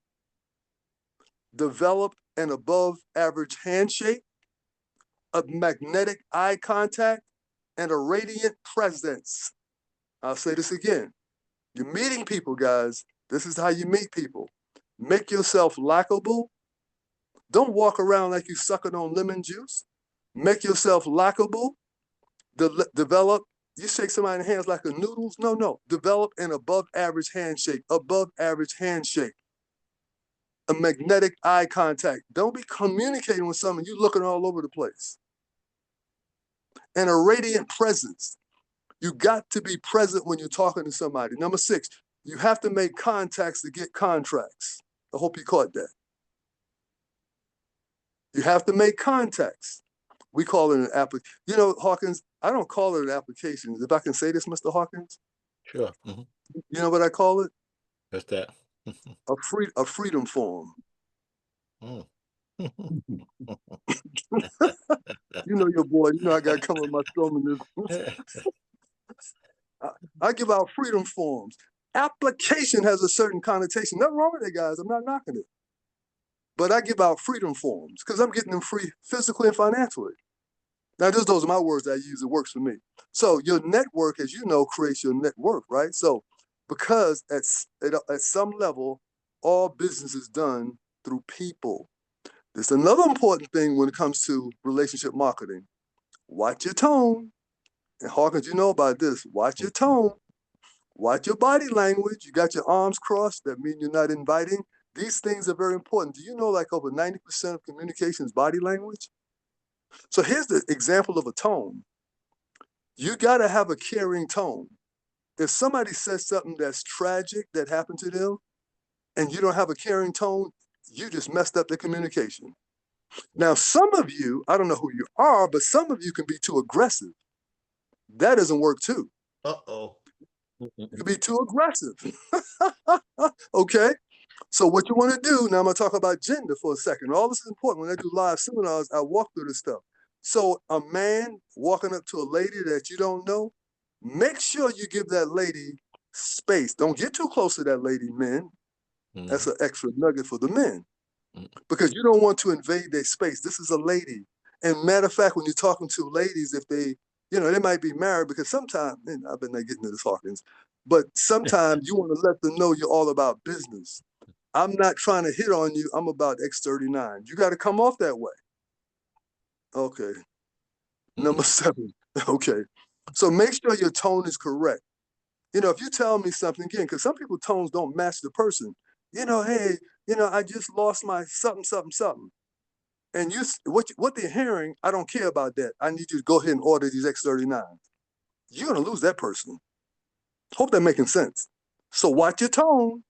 develop an above average handshake, a magnetic eye contact, and a radiant presence. I'll say this again. You're meeting people, guys. This is how you meet people. Make yourself likable. Don't walk around like you're sucking on lemon juice. Make yourself likable. Develop. You shake somebody's hands like a noodles. No. Develop an above average handshake. Above average handshake. A magnetic eye contact. Don't be communicating with someone. You're looking all over the place. And a radiant presence. You got to be present when you're talking to somebody. Number 6, you have to make contacts to get contracts. I hope you caught that. You have to make contacts. We call it an application. You know, Hawkins, I don't call it an application. If I can say this, Mr. Hawkins. Sure. You know what I call it? What's that? A freedom form. Mm. You know your boy. You know I got to come with my Stromanism. I give out freedom forms. Application has a certain connotation. Nothing wrong with it, guys. I'm not knocking it. But I give out freedom forms because I'm getting them free physically and financially. Now, those are my words I use. It works for me. So your network, as you know, creates your network, right? So because at some level, all business is done through people. There's another important thing when it comes to relationship marketing. Watch your tone. And Hawkins, you know about this. Watch your tone. Watch your body language. You got your arms crossed. That means you're not inviting. These things are very important. Do you know like over 90% of communication is body language? So here's the example of a tone. You got to have a caring tone. If somebody says something that's tragic that happened to them and you don't have a caring tone, you just messed up the communication. Now, some of you, I don't know who you are, but some of you can be too aggressive. That doesn't work too. Uh-oh. You can be too aggressive. Okay? So what you want to do, now I'm going to talk about gender for a second. All this is important. When I do live seminars, I walk through this stuff. So a man walking up to a lady that you don't know, make sure you give that lady space. Don't get too close to that lady, men. That's an extra nugget for the men. Because you don't want to invade their space. This is a lady. And matter of fact, when you're talking to ladies, if they, they might be married, because sometimes, I've been not getting to this, Hawkins, but sometimes you want to let them know you're all about business. I'm not trying to hit on you. I'm about X39. You got to come off that way. Okay. Number 7. Okay. So make sure your tone is correct. If you tell me something, again, because some people's tones don't match the person. Hey, I just lost my something, something, something. And what they're hearing, I don't care about that. I need you to go ahead and order these X39s. You're going to lose that person. Hope that's making sense. So watch your tone.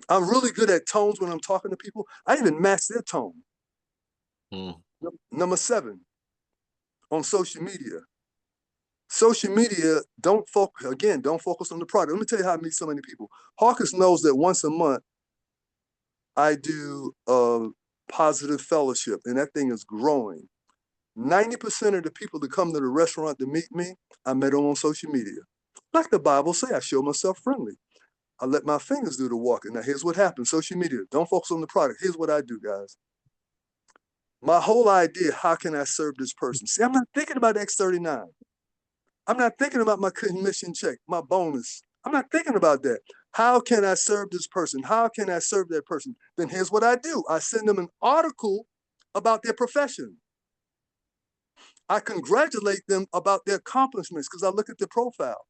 I'm really good at tones when I'm talking to people. I even match their tone. Number 7, on social media. Social media, don't focus on the product. Let me tell you how I meet so many people. Hawkins knows that once a month, I do a positive fellowship, and that thing is growing. 90% of the people that come to the restaurant to meet me, I met them on social media. Like the Bible say, I show myself friendly. I let my fingers do the walking. Now, here's what happens. Social media, don't focus on the product. Here's what I do, guys. My whole idea, how can I serve this person? See, I'm not thinking about X39. I'm not thinking about my commission check, my bonus. I'm not thinking about that. How can I serve this person? How can I serve that person? Then here's what I do. I send them an article about their profession. I congratulate them about their accomplishments because I look at their profile.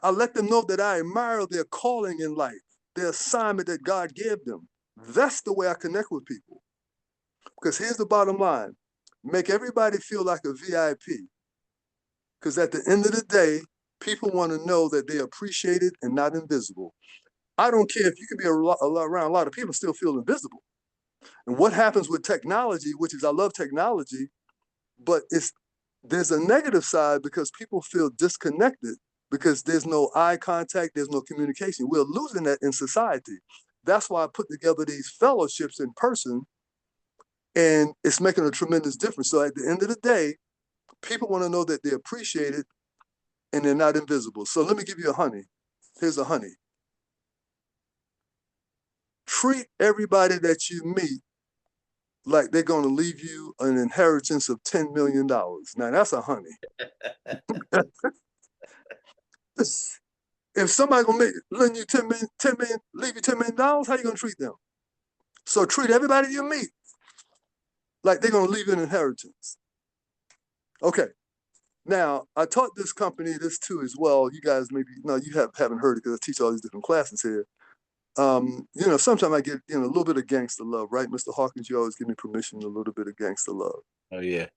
I let them know that I admire their calling in life, their assignment that God gave them. That's the way I connect with people. Because here's the bottom line. Make everybody feel like a VIP. Because at the end of the day, people want to know that they're appreciated and not invisible. I don't care if you can be around a lot of people and still feel invisible. And what happens with technology, which is I love technology, but there's a negative side because people feel disconnected because there's no eye contact, there's no communication. We're losing that in society. That's why I put together these fellowships in person, and it's making a tremendous difference. So at the end of the day, people want to know that they're appreciated and they're not invisible. So let me give you a honey. Here's a honey. Treat everybody that you meet like they're going to leave you an inheritance of $10 million. Now that's a honey. If somebody gonna lend you 10 million, leave you $10 million, how you gonna treat them? So treat everybody you meet like they're gonna leave you an inheritance. Okay. Now I taught this company this too as well. You guys haven't heard it because I teach all these different classes here. Sometimes I get a little bit of gangster love, right, Mr. Hawkins? You always give me permission, a little bit of gangster love. Oh yeah.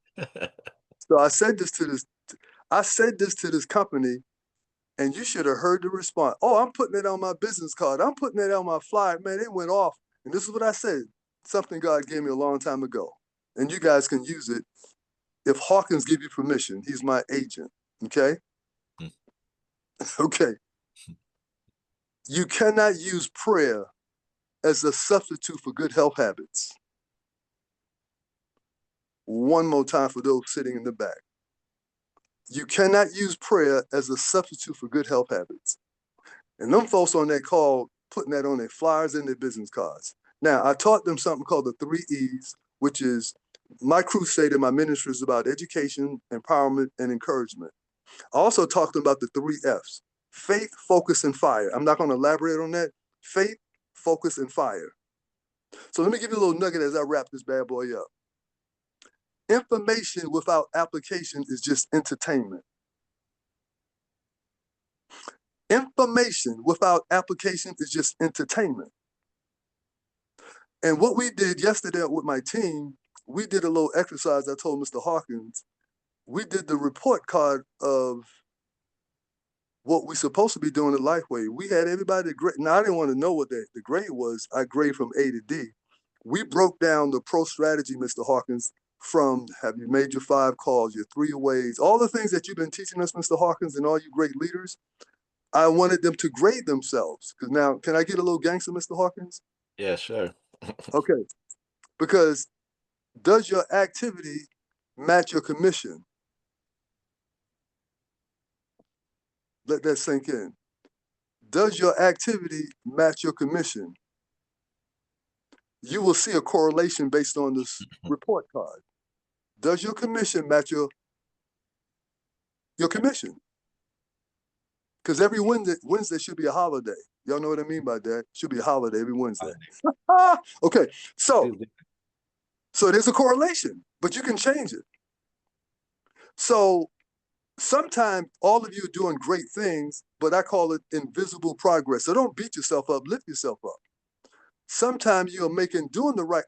So I said this to this company. And you should have heard the response. Oh, I'm putting it on my business card. I'm putting it on my flyer. Man, it went off. And this is what I said. Something God gave me a long time ago. And you guys can use it. If Hawkins give you permission, he's my agent. Okay? Okay. You cannot use prayer as a substitute for good health habits. One more time for those sitting in the back. You cannot use prayer as a substitute for good health habits. And them folks on that call putting that on their flyers and their business cards. Now, I taught them something called the 3 E's, which is my crusade and my ministry is about education, empowerment, and encouragement. I also talked about the 3 F's, faith, focus, and fire. I'm not going to elaborate on that. Faith, focus, and fire. So let me give you a little nugget as I wrap this bad boy up. Information without application is just entertainment. Information without application is just entertainment. And what we did yesterday with my team, we did a little exercise. I told Mr. Hawkins, we did the report card of what we're supposed to be doing at Lifeway. We had everybody grade. Now, I didn't want to know what the grade was. I grade from A to D. We broke down the pro strategy, Mr. Hawkins, from have you made your 5 calls, your 3 aways, all the things that you've been teaching us, Mr. Hawkins, and all you great leaders. I wanted them to grade themselves. Because now, can I get a little gangster, Mr. Hawkins? Yeah, sure. Okay. Because does your activity match your commission? Let that sink in. Does your activity match your commission? You will see a correlation based on this report card. Does your commission match your commission? Because every Wednesday should be a holiday. Y'all know what I mean by that? Should be a holiday every Wednesday. Okay, so there's a correlation, but you can change it. So sometimes all of you are doing great things, but I call it invisible progress. So don't beat yourself up, lift yourself up. Sometimes you're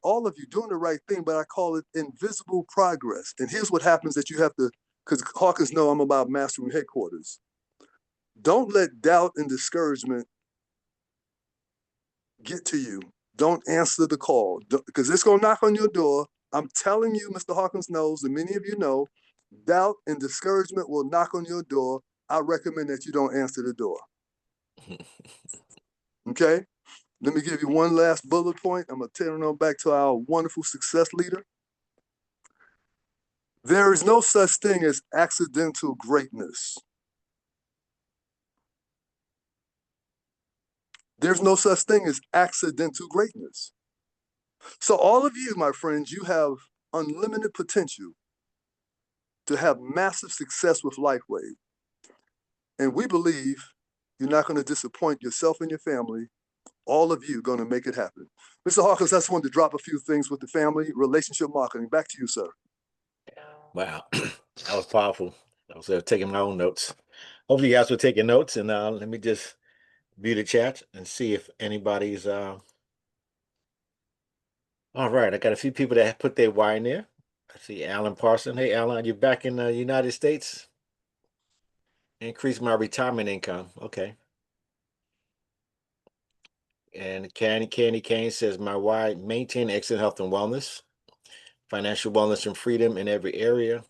all of you doing the right thing, but I call it invisible progress. And here's what happens that you have to, because Hawkins know I'm about mastering headquarters. Don't let doubt and discouragement get to you. Don't answer the call, because it's going to knock on your door. I'm telling you, Mr. Hawkins knows, and many of you know, doubt and discouragement will knock on your door. I recommend that you don't answer the door. Okay? Let me give you one last bullet point. I'm going to turn it on back to our wonderful success leader. There is no such thing as accidental greatness. There's no such thing as accidental greatness. So all of you, my friends, you have unlimited potential to have massive success with LifeWave. And we believe you're not going to disappoint yourself and your family. All of you are going to make it happen. Mr. Hawkins, I just wanted to drop a few things with the family, relationship marketing. Back to you, sir. Wow, that was powerful. I was taking my own notes. Hopefully you guys were taking notes, and let me just view the chat and see if anybody's all right. I got a few people that have put their why in there. I see Alan Parson. Hey Alan, you're back in the United States. Increase my retirement income. Okay. And Candy Kane says my why: maintain excellent health and wellness, financial wellness and freedom in every area,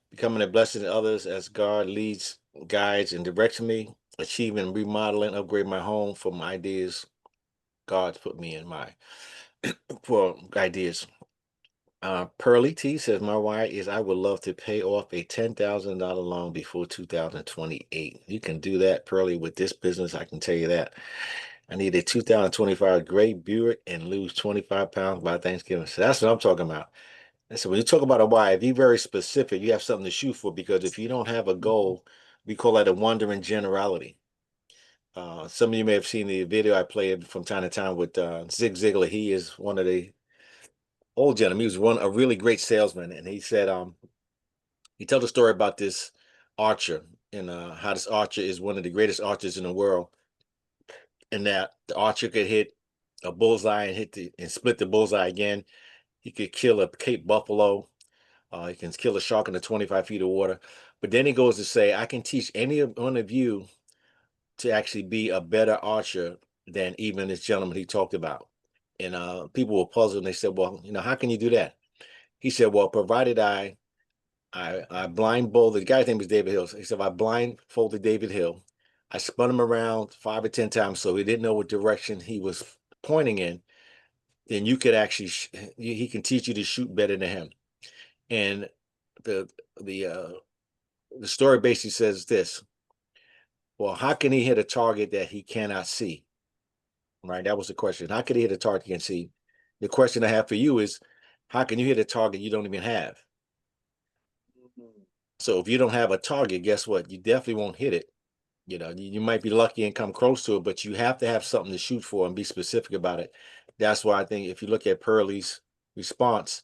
becoming a blessing to others as God leads, guides, and directs me, achieving, remodeling, upgrade my home from ideas God's put me in my for ideas. Pearly T says my why is I would love to pay off a $10,000 loan before 2028. You can do that, Pearly, with this business. I can tell you that. I need a 2025 gray Buick and lose 25 pounds by Thanksgiving. So that's what I'm talking about. And so when you talk about a why, if you're very specific, you have something to shoot for, because if you don't have a goal, we call that a wandering generality. Some of you may have seen the video I played from time to time with Zig Ziglar. He is one of the old gentlemen. He was a really great salesman, and he said he told a story about this archer and how this archer is one of the greatest archers in the world, and that the archer could hit a bullseye and split the bullseye again. He could kill a Cape buffalo. He can kill a shark in the 25 feet of water. But then he goes to say, I can teach any one of you to actually be a better archer than even this gentleman he talked about. And people were puzzled, and they said, well, how can you do that? He said, well, provided I blindfolded, the guy's name was David Hill. He said, I blindfolded David Hill. I spun him around 5 or 10 times so he didn't know what direction he was pointing in. Then you could actually, he can teach you to shoot better than him. And the story basically says this: well, how can he hit a target that he cannot see? Right? That was the question. How can he hit a target he can see? The question I have for you is, how can you hit a target you don't even have? So if you don't have a target, guess what? You definitely won't hit it. You might be lucky and come close to it, but you have to have something to shoot for and be specific about it. That's why I think if you look at Pearlie's response,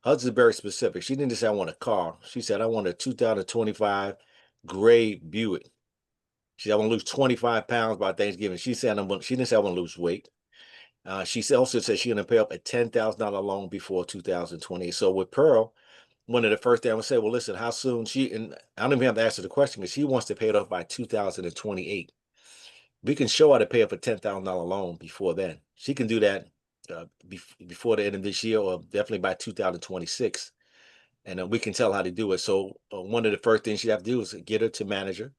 hers is very specific. She didn't just say, I want a car. She said, I want a 2025 gray Buick. She said, I want to lose 25 pounds by Thanksgiving. She didn't say I want to lose weight. She also said she's going to pay up a $10,000 loan before 2020. So with Pearl, one of the first things I would say, well, listen, how soon and I don't even have to answer the question, because she wants to pay it off by 2028. We can show her to pay up a $10,000 loan before then. She can do that before the end of this year, or definitely by 2026. And we can tell how to do it. So one of the first things you have to do is get her to manager.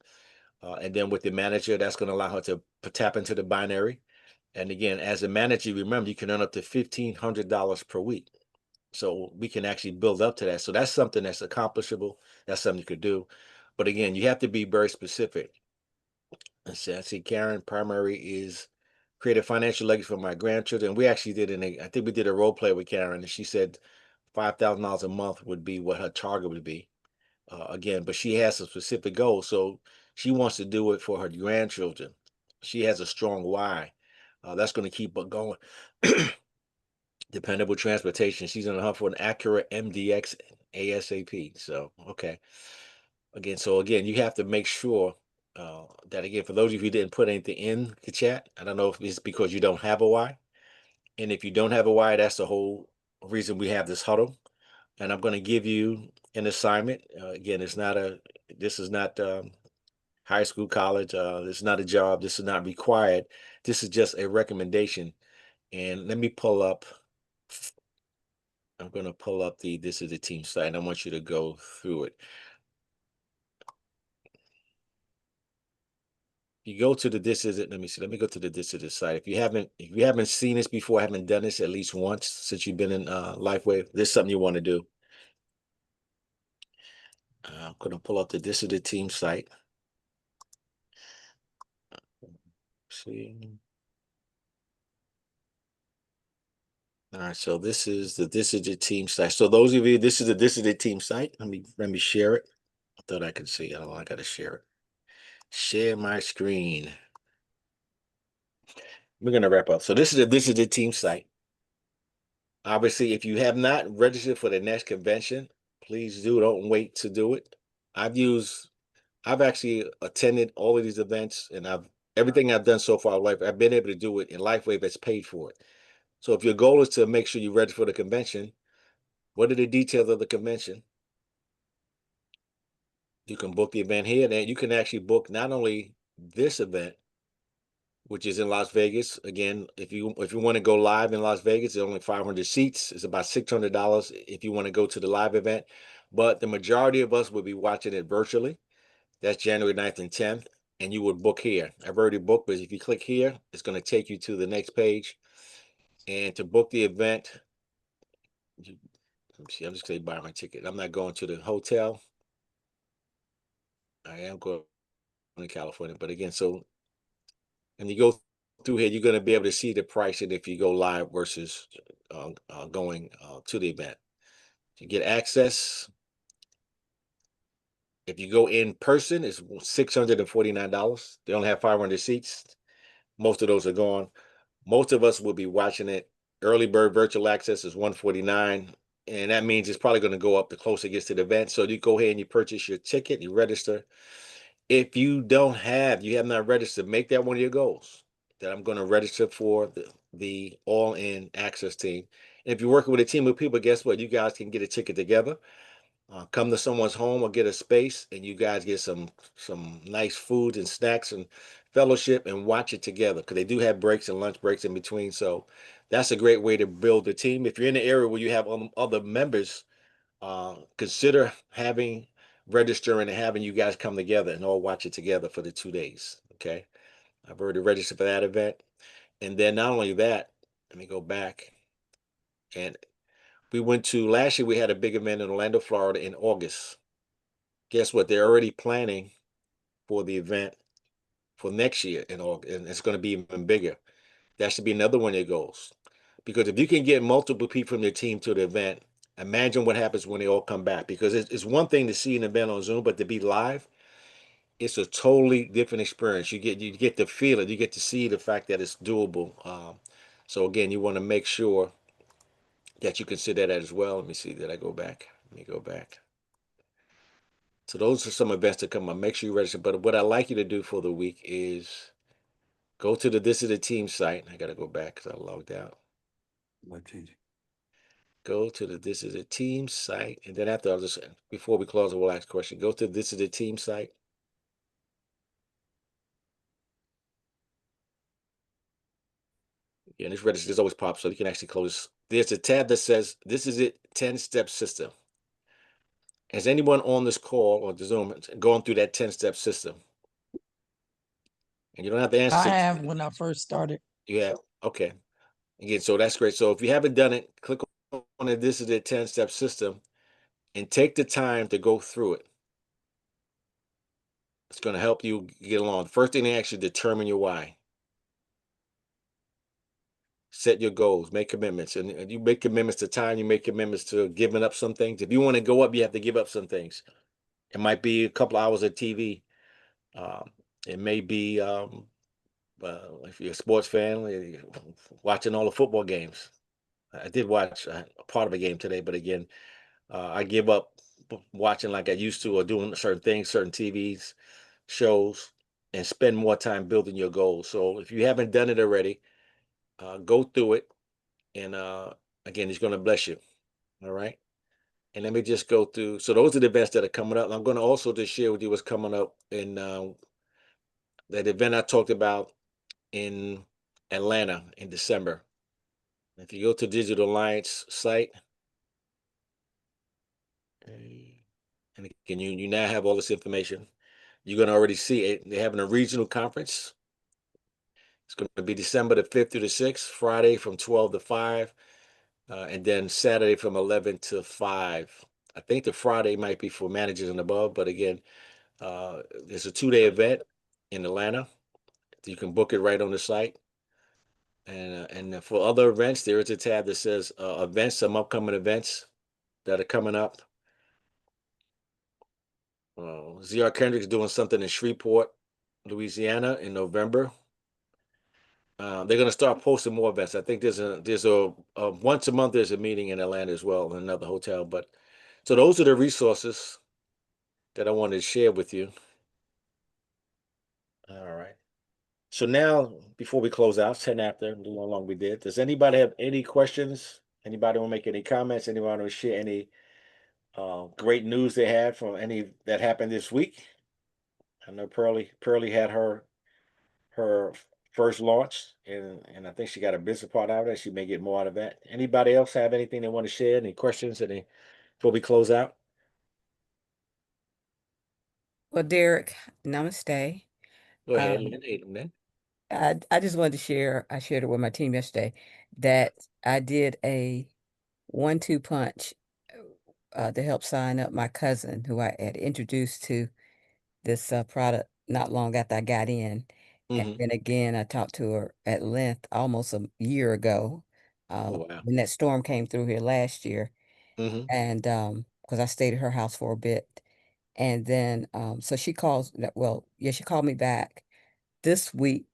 And then with the manager, that's going to allow her to tap into the binary. And again, as a manager, remember, you can earn up to $1,500 per week. So we can actually build up to that. So that's something that's accomplishable. That's something you could do. But again, you have to be very specific. I see Karen primary is create a financial legacy for my grandchildren. We actually did I think we did a role play with Karen, and she said $5,000 a month would be what her target would be. Again, but she has a specific goal. So she wants to do it for her grandchildren. She has a strong why. That's going to keep her going. Dependable transportation. She's on the hunt for an accurate MDX ASAP. So, okay. Again, you have to make sure that, again, for those of you who didn't put anything in the chat, I don't know if it's because you don't have a why. And if you don't have a why, that's the whole reason we have this huddle. And I'm going to give you an assignment. Again, this is not high school, college. This is not a job. This is not required. This is just a recommendation. And let me pull up. I'm going to pull up this is the team site, and I want you to go through it. You go to this is it. Let me see. Let me go to this is it site. If you haven't seen this before, haven't done this at least once since you've been in LifeWave, this is something you want to do. I'm going to pull up this is the team site. See. All right, so this is the team site. So those of you, this is the team site. Let me share it. I thought I could see. I got to share it. Share my screen. We're gonna wrap up. So this is the team site. Obviously, if you have not registered for the next convention, please do. Don't wait to do it. I've actually attended all of these events, and everything I've done so far in life, I've been able to do it, and LifeWave has paid for it. So if your goal is to make sure you register for the convention, what are the details of the convention? You can book the event here, and you can actually book not only this event, which is in Las Vegas. Again, if you want to go live in Las Vegas, it's only 500 seats. It's about $600 if you want to go to the live event. But the majority of us will be watching it virtually. That's January 9th and 10th. And you would book here. I've already booked, but if you click here, it's going to take you to the next page. And to book the event, let me see, I'm just going to buy my ticket. I'm not going to the hotel. I am going to California. But again, so and you go through here, you're going to be able to see the pricing if you go live versus going to the event. You get access. If you go in person, it's $649. They only have 500 seats. Most of those are gone. Most of us will be watching it. Early bird virtual access is $149, and that means it's probably going to go up the closer it gets to the event. So you go ahead and you purchase your ticket, you register. If you have not registered, make that one of your goals. That I'm going to register for the all-in access team. And if you're working with a team of people, guess what? You guys can get a ticket together. Come to someone's home or get a space, and you guys get some nice food and snacks and fellowship and watch it together, because they do have breaks and lunch breaks in between. So that's a great way to build a team. If you're in the area where you have other members, consider registering and having you guys come together and all watch it together for the 2 days. Okay, I've already registered for that event. And then not only that, let me go back. And last year we had a big event in Orlando, Florida in August. Guess what? They're already planning for the event for next year in August, and it's going to be even bigger. That should be another one of your goals. Because if you can get multiple people from your team to the event, imagine what happens when they all come back. Because it's one thing to see an event on Zoom, but to be live, it's a totally different experience. You get to feel it. You get to see the fact that it's doable. So again, you want to make sure that you consider that as well. Let me see. Did I go back? Let me go back. So those are some events that come up. Make sure you register. But what I'd like you to do for the week is go to this is the team site. I got to go back because I logged out. Life changing. Go to this is a team site. And then after, before we close, we'll ask a question. Go to this is the team site. Yeah, and this register is always pops, so you can actually close. There's a tab that says, "This is it, 10-step system." Has anyone on this call or the Zoom going through that 10-step system? And you don't have to I answer. have when I first started. You have, okay. Again, so that's great. So if you haven't done it, click on it. This is a 10-step system, and take the time to go through it. It's going to help you get along. First thing, they actually determine your why. Set your goals, make commitments, and you make commitments to time. You make commitments to giving up some things. If you want to go up, you have to give up some things. It might be a couple hours of TV. Um, it may be if you're a sports fan, watching all the football games. I did watch a part of a game today, but again, I give up watching like I used to, or doing certain things, certain TVs, shows, and spend more time building your goals. So if you haven't done it already, go through it, and again, it's going to bless you. All right. And let me just go through. So those are the events that are coming up. I'm going to also just share with you what's coming up in that event I talked about in Atlanta in December. If you go to Digital Alliance site, and again, you now have all this information. You're going to already see it. They're having a regional conference. It's going to be December the 5th through the 6th, Friday from 12 to 5, and then Saturday from 11 to 5. I think the Friday might be for managers and above, but again, it's a 2-day event in Atlanta. You can book it right on the site. And for other events, there is a tab that says events, some upcoming events that are coming up. ZR Kendrick's doing something in Shreveport, Louisiana in November. They're going to start posting more events. I think there's a once a month there's a meeting in Atlanta as well in another hotel. But so those are the resources that I wanted to share with you. All right. So now, before we close out, 10 after, a little how long we did. Does anybody have any questions? Anybody want to make any comments? Anybody want to share any great news they had from any that happened this week? I know Pearlie had her first launch, and I think she got a business part out of it. She may get more out of that. Anybody else have anything they want to share? Any questions? Before we close out? Well, Derek, namaste. Go ahead, Um, Lynn. I just wanted to share, I shared it with my team yesterday, that I did a 1-2 punch to help sign up my cousin who I had introduced to this product not long after I got in. And Mm-hmm. then again, I talked to her at length almost a year ago Oh wow. when that storm came through here last year. Mm-hmm. And because I stayed at her house for a bit. And then, so she calls, well, yeah, she called me back this week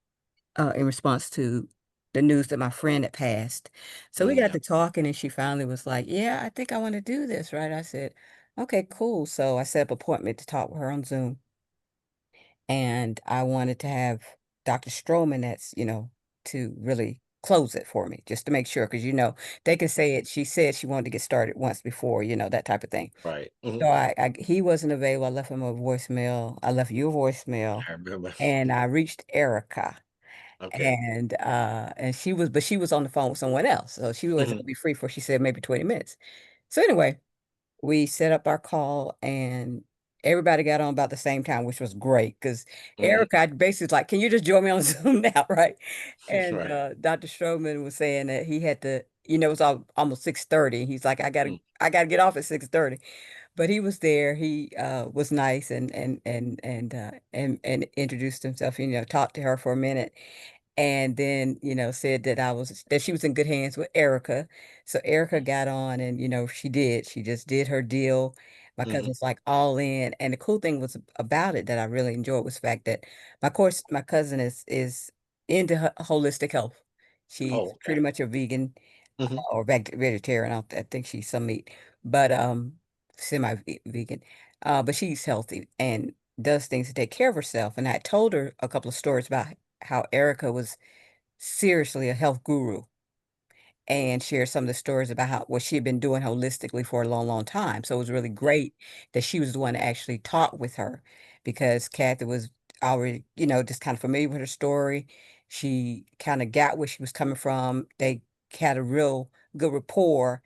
in response to the news that my friend had passed. So we got Yeah. to talking, and she finally was like, "Yeah, I think I want to do this, right?" I said, "Okay, cool." So I set up an appointment to talk with her on Zoom, and I wanted to have Dr. Stroman, that's, to really close it for me, just to make sure, because they can say it. She said she wanted to get started once before, that type of thing. Right. So Mm-hmm. he wasn't available. I left him a voicemail. I left you a voicemail, I remember. and I reached Erica. Okay. And she was on the phone with someone else. So she wasn't Mm-hmm. gonna be free for, she said, maybe 20 minutes. So anyway, we set up our call and everybody got on about the same time, which was great because Mm-hmm. Erica basically was like, "Can you just join me on Zoom now?" Right. And Right. Dr. Stroman was saying that he had to, it was almost 6:30. He's like, Mm. I gotta get off at 6:30. But he was there. He was nice and introduced himself, talked to her for a minute, and then said that she was in good hands with Erica. So Erica got on, and she just did her deal. My Mm-hmm. cousin's like all in, and the cool thing was about it that I really enjoyed was the fact that my cousin is into holistic health. She's Oh, okay. pretty much a vegan Mm-hmm. or vegetarian. I think she's some meat, but semi-vegan. But she's healthy and does things to take care of herself. And I told her a couple of stories about how Erica was seriously a health guru and shared some of the stories about what she had been doing holistically for a long, long time. So it was really great that she was the one that actually talked with her because Kathy was already, just kind of familiar with her story. she kind of got where she was coming from. They had a real good rapport.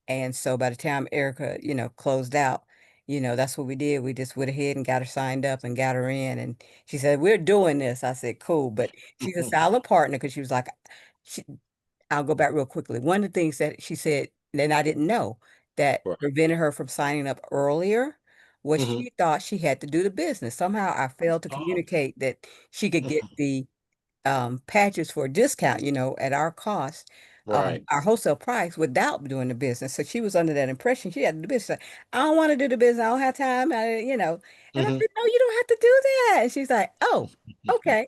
And so by the time Erica, closed out, that's what we did. We just went ahead and got her signed up and got her in. And she said, "We're doing this." I said, "Cool." But she's a silent partner because she was like, she, I'll go back real quickly. One of the things that she said, and I didn't know, that Right. prevented her from signing up earlier was Mhm. she thought she had to do the business. Somehow I failed to Oh. communicate that she could get the patches for a discount, at our cost, Right. our wholesale price without doing the business. So she was under that impression she had to do the business. Like, "I don't want to do the business. I don't have time. And I Mhm. said, "No, you don't have to do that." And she's like, "Oh, okay."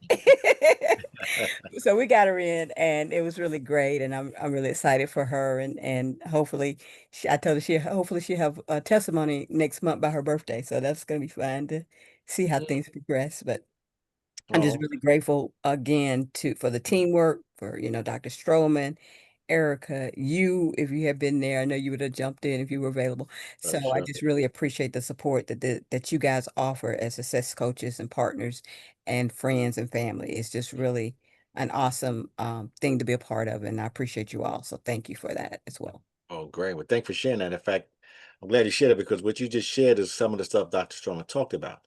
So we got her in, and it was really great, and I'm really excited for her, and hopefully, I told her hopefully she'll have a testimony next month by her birthday. So that's gonna be fun to see how things progress. But I'm just Oh, really grateful again for the teamwork, for Dr. Stroman, Erica, you, if you had been there, I know you would have jumped in if you were available. So I sure. just really appreciate the support that you guys offer as success coaches and partners and friends and family. It's just really an awesome thing to be a part of, and I appreciate you all. So thank you for that as well. Oh, great. Well, thanks for sharing that. In fact, I'm glad you shared it because what you just shared is some of the stuff Dr. Stroman talked about.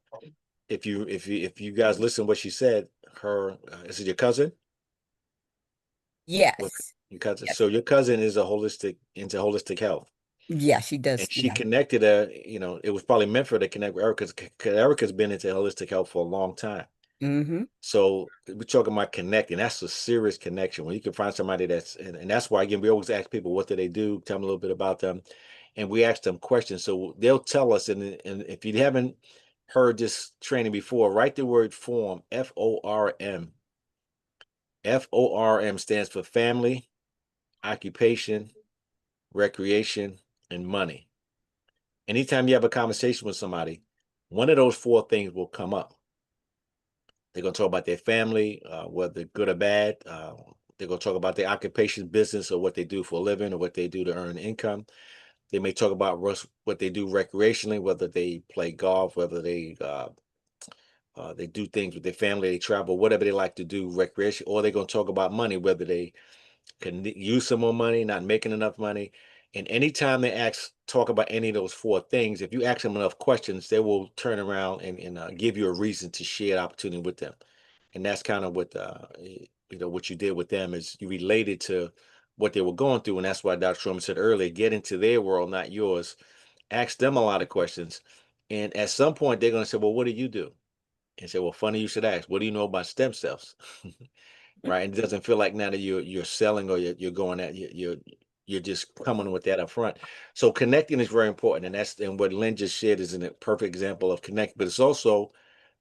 If you guys listen to what she said, her is it your cousin? What Yes. your cousin? Yes. So your cousin is into holistic health, Yeah, she and does. she Yeah. connected it was probably meant for her to connect with Erica because Erica's been into holistic health for a long time. Mm-hmm. So we're talking about connecting. That's a serious connection when you can find somebody and that's why again we always ask people what do they do, tell them a little bit about them, and we ask them questions. So they'll tell us. And if you haven't heard this training before, write the word form, FORM. FORM stands for family, occupation, recreation, and money. Anytime you have a conversation with somebody, one of those four things will come up. They're going to talk about their family, whether good or bad. They're going to talk about their occupation, business, or what they do for a living, or what they do to earn income. They may talk about what they do recreationally, whether they play golf, whether they do things with their family, they travel, whatever they like to do recreation, or they're going to talk about money, whether they can use some more money, not making enough money. And anytime they talk about any of those four things, if you ask them enough questions, they will turn around and give you a reason to share the opportunity with them. And that's kind of what you did with them is you related to what they were going through, and that's why Dr. Truman said earlier, get into their world, not yours. Ask them a lot of questions, and at some point they're going to say, "Well, what do you do?" And say, "Well, funny you should ask. What do you know about stem cells?" Right? And it doesn't feel like now that you're selling or you're going at you're just coming with that up front. So connecting is very important, and what Lynn just shared is a perfect example of connect. But it's also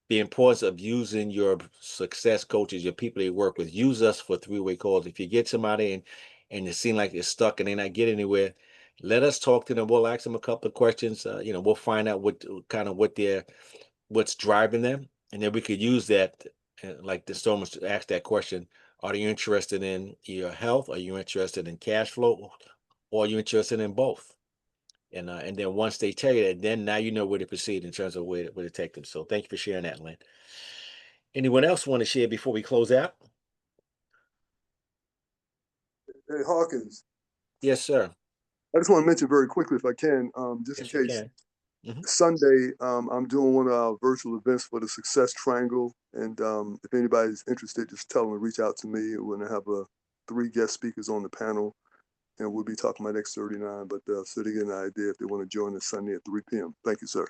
the importance of using your success coaches, your people that you work with. Use us for three-way calls. If you get somebody and it seems like they're stuck and they not get anywhere, let us talk to them. We'll ask them a couple of questions. We'll find out what's driving them, and then we could use that, like the stormers, to ask that question: are you interested in your health? Are you interested in cash flow? Or are you interested in both? And then once they tell you that, then now you know where to proceed in terms of where to take them. So thank you for sharing that, Lynn. Anyone else want to share before we close out? Hey, Hawkins, Yes, sir. I just want to mention very quickly, if I can, just in Yes, you case. can. Sunday, I'm doing one of our virtual events for the Success Triangle, and if anybody's interested, just tell them to reach out to me. We're going to have 3 guest speakers on the panel, and we'll be talking about X39. But so they get an idea if they want to join us Sunday at 3 p.m. Thank you, sir.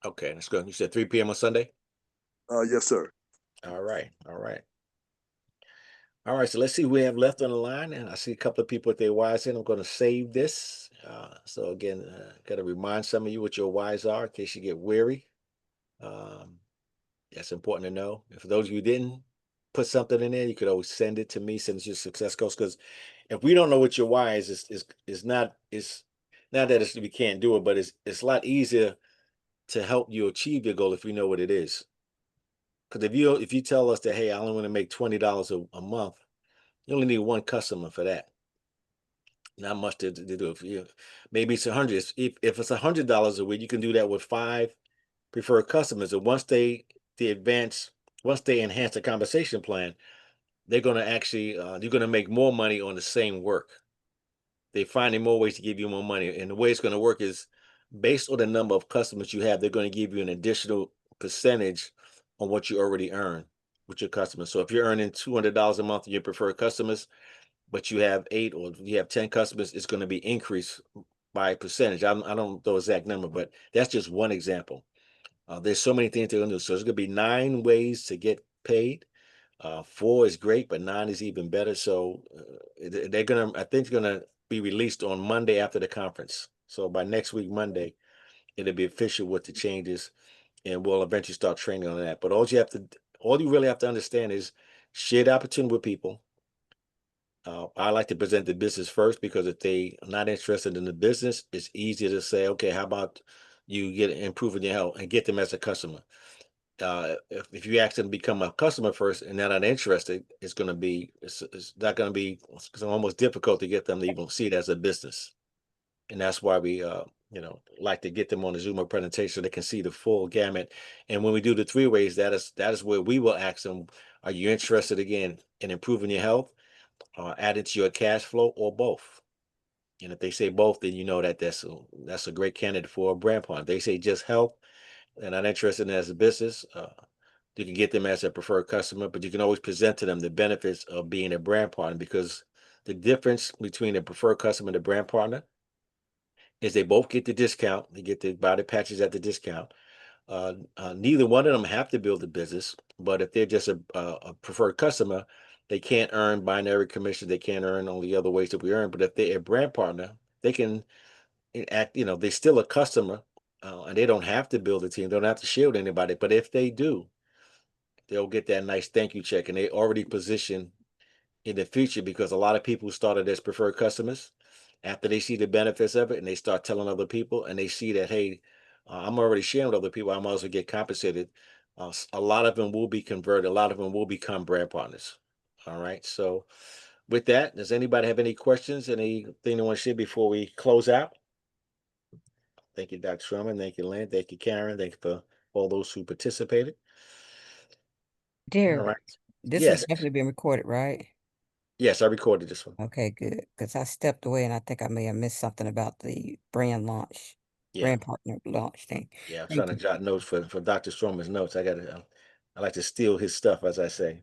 Okay, that's good. You said 3 p.m. on Sunday? Yes, sir. All right. All right. All right. So let's see who we have left on the line. And I see a couple of people with their whys in. I'm going to save this. So again, got to remind some of you what your whys are in case you get weary. Um, that's important to know. And for those of you who didn't put something in there, you could always send it to me, send it to your success coach. Because if we don't know what your why is, it's not that we can't do it, but it's a lot easier to help you achieve your goal if we know what it is. Because if you tell us that, hey, I only want to make $20 a month, you only need one customer for that. Not much to do. Maybe it's 100. If it's $100 a week, you can do that with 5 preferred customers. And once they enhance the compensation plan, they're going to actually, you're going to make more money on the same work. They're finding more ways to give you more money. And the way it's going to work is based on the number of customers you have, they're going to give you an additional percentage on what you already earn with your customers. So if you're earning $200 a month in your preferred customers, but you have 8 or you have 10 customers, it's going to be increased by a percentage. I don't know the exact number, but that's just one example. There's so many things they're going to do. So there's going to be 9 ways to get paid. 4 is great, but 9 is even better. So they're going to, I think, they're going to be released on Monday after the conference. So by next week, Monday, it'll be official with the changes, and we'll eventually start training on that. But all you really have to understand is share the opportunity with people. I like to present the business first, because if they are not interested in the business, it's easier to say, okay, how about you get improving your health and get them as a customer. If you ask them to become a customer first and they're not interested, it's not going to be, it's almost difficult to get them to even see it as a business. And that's why we like to get them on the Zoom presentation so they can see the full gamut. And when we do the 3 ways, that is where we will ask them, are you interested again in improving your health, adding to your cash flow, or both? And if they say both, then you know that that's a great candidate for a brand partner. If they say just health, they're not interested in it as a business, you can get them as a preferred customer, but you can always present to them the benefits of being a brand partner, because the difference between a preferred customer and a brand partner is they both get the discount. They get the body patches at the discount. Neither one of them have to build a business, but if they're just a preferred customer, they can't earn binary commission. They can't earn all the other ways that we earn. But if they're a brand partner, they can act, they're still a customer, and they don't have to build a team. They don't have to share with anybody. But if they do, they'll get that nice thank you check, and they already position in the future, because a lot of people started as preferred customers. After they see the benefits of it and they start telling other people, and they see that, hey, I'm already sharing with other people, I might as well get compensated. A lot of them will be converted. A lot of them will become brand partners. All right. So with that, does anybody have any questions, anything they want to share before we close out? Thank you, Dr. Sherman. Thank you, Lynn. Thank you, Karen. Thank you for all those who participated. Derek, All right. this Yes. is definitely being recorded, right? Yes, I recorded this one. Okay, good. Because I stepped away and I think I may have missed something about the brand launch, Yeah. brand partner launch thing. Yeah, I'm Thank trying to you. jot notes for Dr. Stroman's notes. I like to steal his stuff, as I say.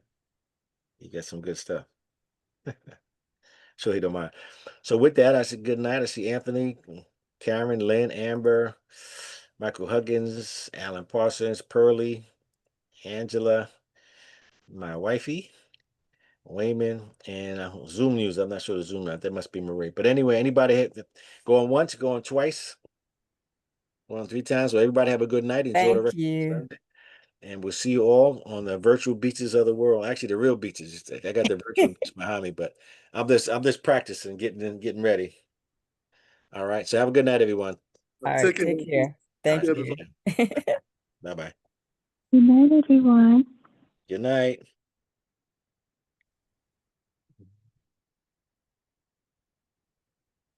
He got some good stuff. Sure he don't mind. So with that, I said good night. I see Anthony, Karen, Lynn, Amber, Michael Huggins, Alan Parsons, Pearlie, Angela, my wifey, Wayman, and Zoom news. I'm not sure the Zoom. That must be Marie. But anyway, anybody going once, going twice, going 3 times. So everybody have a good night. Enjoy the Thank rest of the you. Sunday. And we'll see you all on the virtual beaches of the world. Actually, the real beaches. I got the virtual beach behind me, but I'm just practicing, getting ready. All right. So have a good night, everyone. All right, Take care. take care. All Thank right. you. Bye bye. Good night, everyone. Good night.